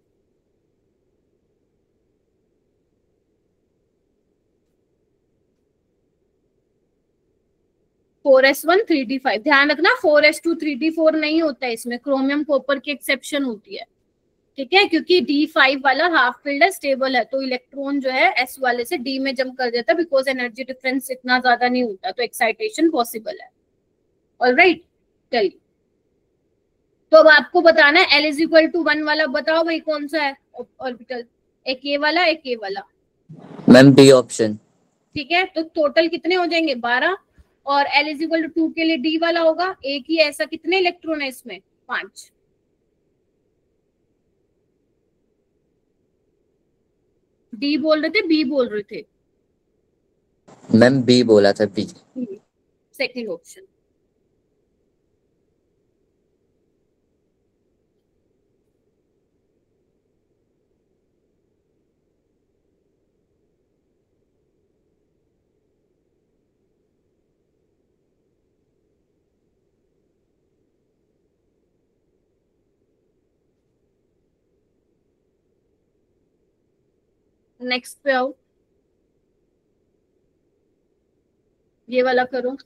(4s1 3d5). ध्यान रखना 4s2 3d4 नहीं होता है इसमें, क्रोमियम कॉपर की एक्सेप्शन होती है। ठीक है, क्योंकि D5 वाला हाफ फील्ड है, स्टेबल है, तो इलेक्ट्रॉन जो है S वाले से D में जंप कर देता है, बिकॉज एनर्जी डिफरेंस इतना ज्यादा नहीं होता, तो एक्साइटेशन पॉसिबल है। ऑलराइट, चलिए। तो अब आपको बताना है L इज इक्वल टू 1 वाला, बताओ भाई कौन सा है ऑर्बिटल? एक ये वाला, एक ये वाला। Ma'am B option. ठीक है, तो टोटल कितने हो जाएंगे? 12। और L इज इक्वल टू 2 के लिए D वाला होगा एक ही, ऐसा कितने इलेक्ट्रॉन है इसमें? 5। डी बोल रहे थे, बी बोल रहे थे? मैम बी बोला था, बी. Second option. नेक्स्ट पे आओ, ये वाला करो।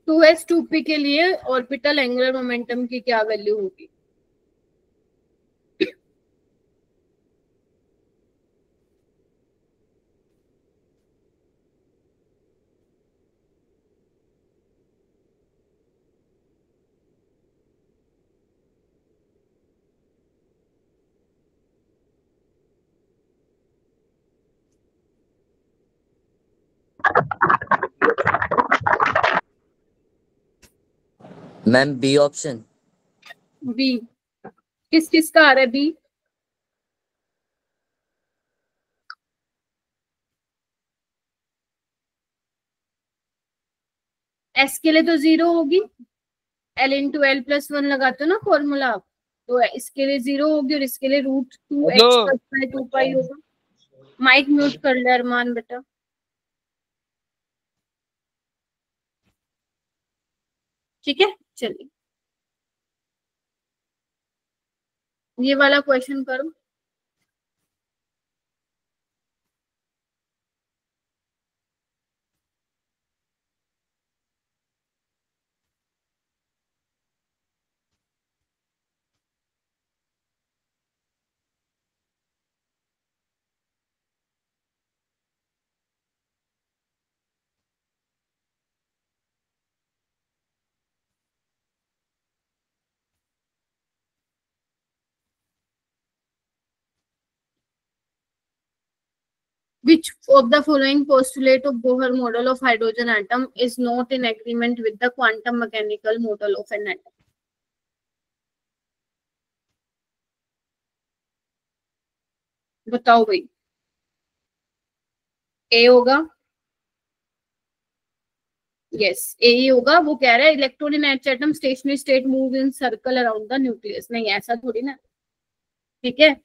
टू एस टू पी के लिए ऑर्बिटल एंगुलर मोमेंटम की क्या वैल्यू होगी? Ma'am B option. बी, किस किस का आ रहा है बी? एस के लिए तो 0 होगी, एल इंटू एल प्लस 1 लगाते हो ना फॉर्मूला, तो इसके लिए 0 होगी और इसके लिए √2x 2 पाई होगा। माइक म्यूट कर ले अरमान बेटा। ठीक है, चलिए ये वाला क्वेश्चन करो। Which of the following postulate of Bohr model of hydrogen atom is not in agreement with the quantum mechanical model of an atom? बताओ भाई। ए होगा, यस ए ही होगा। वो कह रहा है electron in H atom stationery state move in circle around the nucleus. नहीं, ऐसा थोड़ी ना, ठीक है,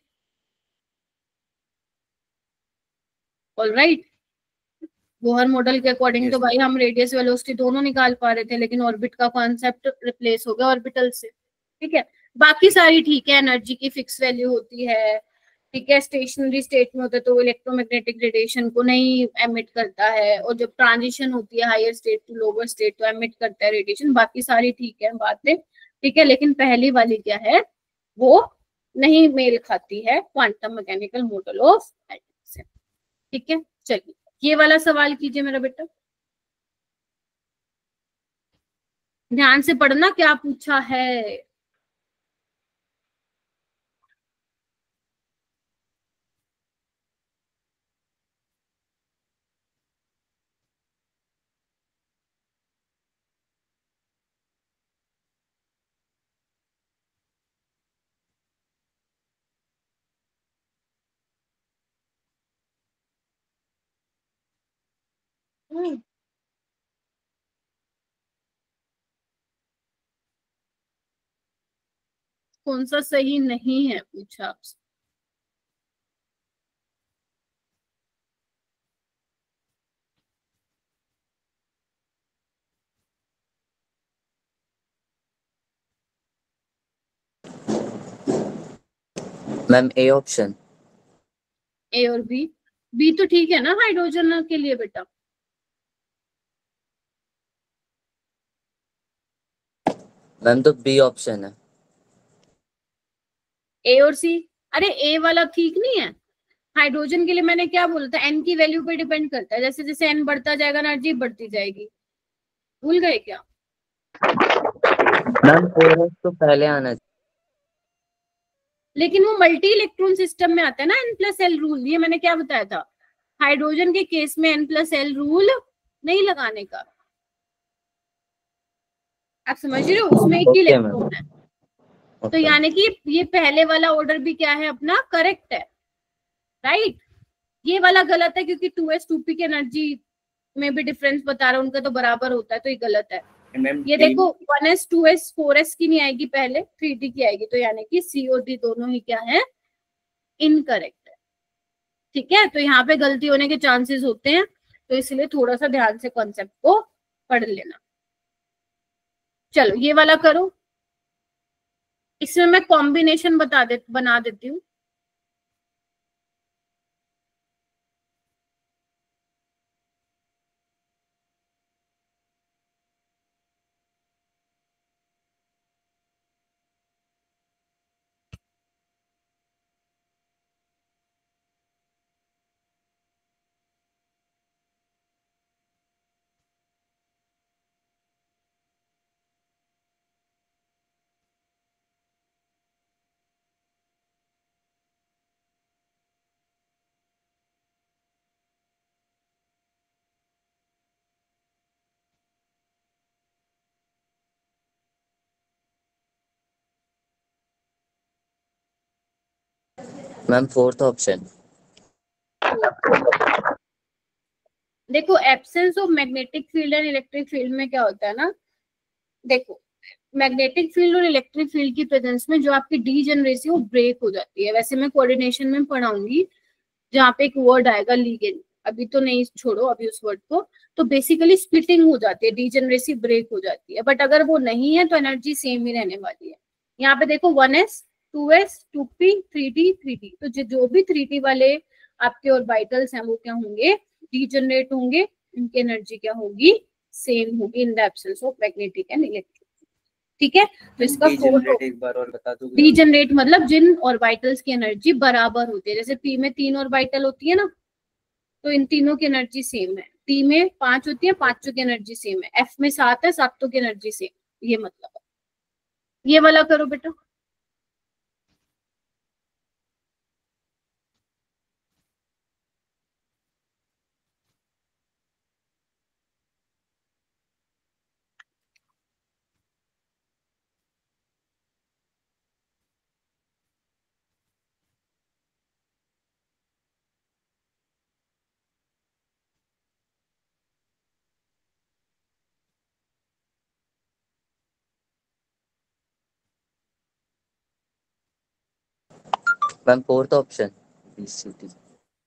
ऑलराइट। बोहर मॉडल के अकॉर्डिंग तो भाई हम रेडियस वेलोसिटी दोनों निकाल पा रहे थे, लेकिन ऑर्बिट का कॉन्सेप्ट रिप्लेस हो गया ऑर्बिटल से। ठीक है, बाकी सारी ठीक है, एनर्जी की फिक्स वैल्यू होती है, ठीक है, स्टेशनरी स्टेट में होता है तो इलेक्ट्रोमैग्नेटिक रेडिएशन को नहीं एमिट करता है, और जब ट्रांजिशन होती है higher state to lower state तो एमिट करता है रेडिएशन। बाकी सारी ठीक है बातें, ठीक है, लेकिन पहली वाली क्या है, वो नहीं मेल खाती है quantum mechanical model of atom से। ठीक है, चलिए ये वाला सवाल कीजिए मेरा बेटा, ध्यान से पढ़ना क्या पूछा है। कौन सा सही नहीं है पूछा आपसे? Ma'am A option. ए और बी, बी तो ठीक है ना हाइड्रोजन के लिए बेटा। मैम तो बी ऑप्शन है। ए और सी, अरे ए वाला ठीक नहीं है हाइड्रोजन के लिए। मैंने क्या बोला था, एन की वैल्यू पे डिपेंड करता है, जैसे जैसे एन बढ़ता जाएगा एनर्जी बढ़ती जाएगी, भूल गए क्या? मैम 4s तो पहले आना चाहिए। लेकिन वो मल्टी इलेक्ट्रॉन सिस्टम में आता है ना N+L रूल, ये मैंने क्या बताया था, हाइड्रोजन के केस में N+L रूल नहीं लगाने का। आप समझ रहे हो, उसमें एक ही इलेक्ट्रॉन है, तो यानी कि ये पहले वाला ऑर्डर भी क्या है अपना, करेक्ट है, राइट। ये वाला गलत है क्योंकि 2s 2p की एनर्जी में भी डिफरेंस बता रहा है, उनका तो बराबर होता है, तो ये गलत है। ये देखो 1s 2s 4s की नहीं आएगी, पहले 3d की आएगी, तो यानी कि सी और डी दोनों ही क्या है, इनकरेक्ट है। ठीक है, तो यहाँ पे गलती होने के चांसेस होते हैं, तो इसलिए थोड़ा सा ध्यान से कॉन्सेप्ट को पढ़ लेना। चलो ये वाला करो, इसमें मैं कॉम्बिनेशन बना देती हूँ। Ma'am fourth option. देखो absence of magnetic field and electric field में क्या होता है ना, देखो मैग्नेटिक फील्ड और इलेक्ट्रिक फील्ड की प्रेजेंस में जो आपकी डीजेनरेसी वो ब्रेक हो जाती है। वैसे मैं कोऑर्डिनेशन में पढ़ाऊंगी जहाँ पे एक वर्ड आएगा लीगेंड, अभी तो नहीं, छोड़ो अभी उस वर्ड को। तो बेसिकली स्प्लिटिंग हो जाती है, डीजेनरेसी ब्रेक हो जाती है। बट अगर वो नहीं है तो एनर्जी सेम ही रहने वाली है। यहाँ पे देखो 1s 2s 2p 3t 3t, तो जो भी 3t वाले आपके ऑर्बिटल्स हैं वो क्या होंगे, डीजेनरेट होंगे, उनकी एनर्जी क्या होगी, सेम होगी in the absence of magnetic and electric. ठीक है, तो इसका डीजेनरेट एक बार और बता दो। डीजेनरेट मतलब जिन ऑर्बिटल्स की एनर्जी बराबर होती है, जैसे p में 3 ऑर्बिटल होती है ना, तो इन तीनों की एनर्जी सेम है। p में 5 होती है, पांचों की एनर्जी सेम है। f में 7 है, सातों की एनर्जी सेम, ये मतलब है। ये वाला करो बेटा। Ma'am fourth option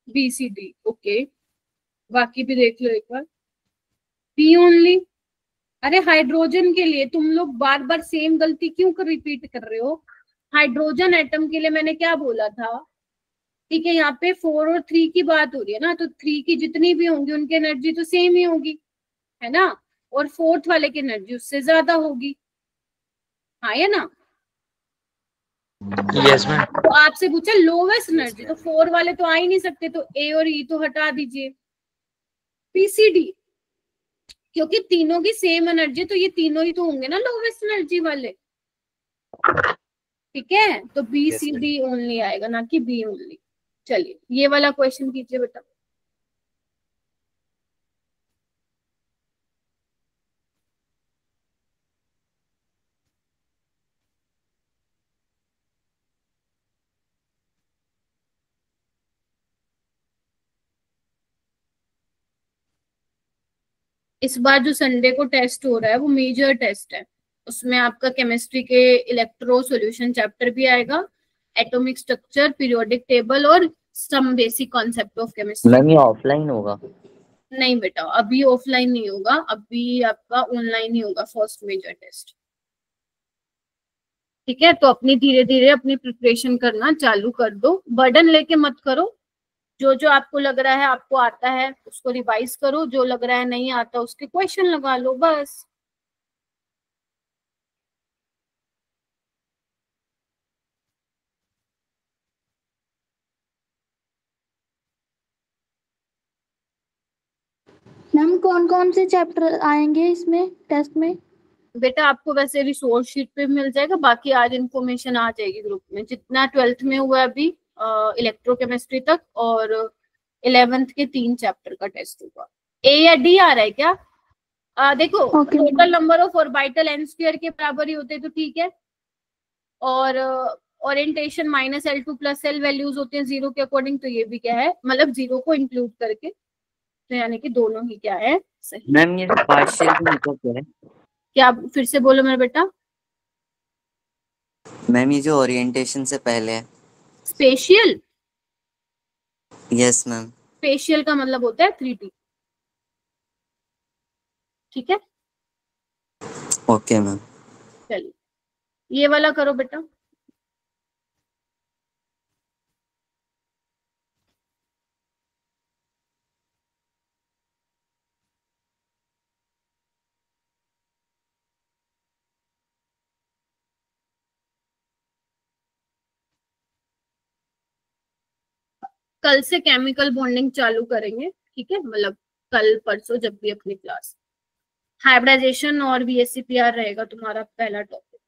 B C D, okay. बाकी भी देख लो एक बार। पी ओनली, अरे हाइड्रोजन के लिए तुम लोग बार बार सेम गलती क्यों रिपीट कर रहे हो। हाइड्रोजन एटम के लिए मैंने क्या बोला था, ठीक है, यहाँ पे 4 और 3 की बात हो रही है ना, तो 3 की जितनी भी होंगी उनकी एनर्जी तो सेम ही होगी, है ना, और फोर्थ वाले की एनर्जी उससे ज्यादा होगी, हाँ या ना। Yes ma'am. तो आपसे पूछा लोवेस्ट एनर्जी, तो 4 वाले तो आ ही नहीं सकते, तो ए और ई तो हटा दीजिए। पीसीडी, क्योंकि तीनों की सेम एनर्जी, तो ये तीनों ही तो होंगे ना लोवेस्ट एनर्जी वाले, ठीक है, तो बी सी डी ओनली आएगा, ना कि बी ओनली। चलिए ये वाला क्वेश्चन कीजिए बेटा। इस बार जो संडे को टेस्ट हो रहा है वो मेजर टेस्ट है, उसमें आपका केमिस्ट्री के इलेक्ट्रो सॉल्यूशन चैप्टर भी आएगा, एटॉमिक स्ट्रक्चर, पीरियोडिक टेबल और some basic concept of chemistry. Ma'am ये ऑफलाइन होगा? नहीं बेटा, अभी ऑफलाइन नहीं होगा, अभी आपका ऑनलाइन ही होगा फर्स्ट मेजर टेस्ट। ठीक है, तो अपनी धीरे धीरे अपनी प्रिपरेशन करना चालू कर दो, बर्डन लेके मत करो। जो जो आपको लग रहा है आपको आता है उसको रिवाइज करो, जो लग रहा है नहीं आता उसके क्वेश्चन लगा लो बस। मैम कौन कौन से चैप्टर आएंगे इसमें टेस्ट में? बेटा आपको वैसे रिसोर्स शीट पे मिल जाएगा, बाकी आज इन्फॉर्मेशन आ जाएगी ग्रुप में, जितना 12th में हुआ अभी इलेक्ट्रोकेमिस्ट्री तक, और 11th के 3 चैप्टर का टेस्ट होगा। ए या डी आ रहा है क्या? देखो total number of orbital n square के बराबर ही होते हैं तो ठीक है, और ओरिएंटेशन -L2 + L वैल्यूज होते हैं 0 के अकॉर्डिंग, तो ये भी क्या है, मतलब 0 को इंक्लूड करके, तो यानी कि दोनों ही क्या है, सही। मैम ये पार्शियल का मतलब क्या है? क्या फिर से बोलो मेरा बेटा। मैम ये जो ओरिएंटेशन से पहले है। Special, yes ma'am. स्पेशियल का मतलब होता है 3D, ठीक है। Okay ma'am. चलिए ये वाला करो बेटा। कल से केमिकल बॉन्डिंग चालू करेंगे, ठीक है, मतलब कल परसों जब भी अपनी क्लास। हाइब्रिडाइजेशन और VSEPR रहेगा तुम्हारा पहला टॉपिक।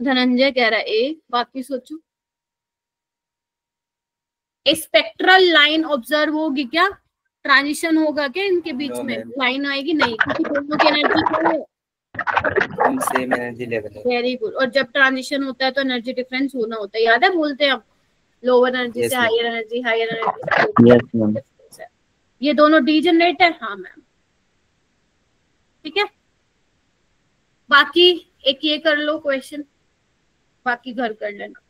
धनंजय कह रहा है ए, बाकी सोचो। स्पेक्ट्रल लाइन ऑब्जर्व होगी क्या? ट्रांजिशन होगा क्या इनके बीच में? लाइन आएगी नहीं, क्योंकि दोनों की एनर्जी सेम एनर्जी लेवल है। Very good. और जब ट्रांजिशन होता है तो एनर्जी डिफरेंस होना होता है, याद है, बोलते हैं हम लोअर एनर्जी से higher energy, higher energy. Yes ma'am. ये दोनों डीजनरेट है। हाँ मैम, ठीक है। बाकी एक ये कर लो क्वेश्चन, बाकी घर कर लेना।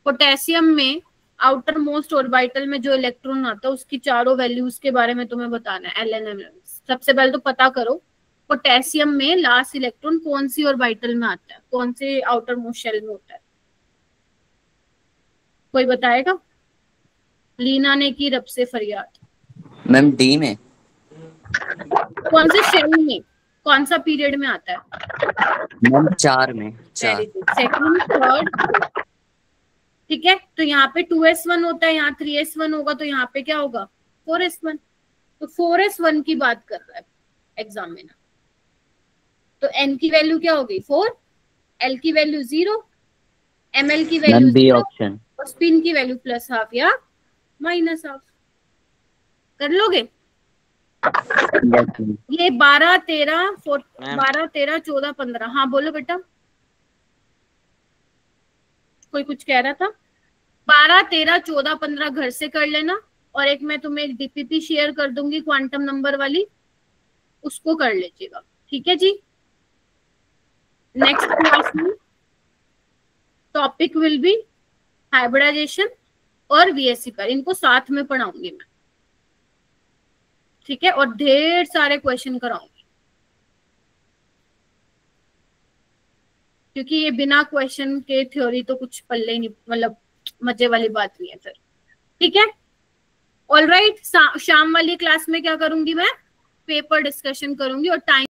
पोटेशियम में आउटर मोस्ट ऑर्बिटल में जो इलेक्ट्रॉन आता है उसकी चारों वैल्यूज के बारे में तुम्हें बताना है, LN। सबसे पहले तो पता करो पोटेशियम में लास्ट इलेक्ट्रॉन कौन सी ऑर्बिटल में आता है, कौन से आउटर मोस्ट शेल में होता है, कोई बताएगा? लीना ने की रब से फरियाद। मैम डी में। कौन से शेल में, कौन सा पीरियड में आता है? मैम 4 में। 4। सेकंड, थर्ड, ठीक है। तो यहाँ पे 2s1 होता है, यहाँ 3s1 होगा, तो यहाँ पे क्या होगा? 4s1। तो 4s1 की बात कर रहा है एग्जामिनर। तो n की वैल्यू क्या होगी? 4, l की वैल्यू 0, ml की वैल्यू 0 ऑप्शन और स्पिन की वैल्यू +½ या -½ कर लोगे? ये 12, 13, 14 15। हाँ बोलो बेटा, कोई कुछ कह रहा था? 12, 13, 14, 15 घर से कर लेना, और एक मैं तुम्हें एक DPP शेयर कर दूंगी क्वांटम नंबर वाली, उसको कर लीजिएगा, ठीक है जी। नेक्स्ट क्लास में टॉपिक विल बी हाइब्रिडाइजेशन और VSEPR, इनको साथ में पढ़ाऊंगी मैं, ठीक है, और ढेर सारे क्वेश्चन कराऊंगी, क्योंकि ये बिना क्वेश्चन के थ्योरी तो कुछ पल्ले ही नहीं, मतलब मजे वाली बात नहीं है फिर, ठीक है। ऑलराइट, शाम वाली क्लास में क्या करूंगी मैं? पेपर डिस्कशन करूंगी और टाइम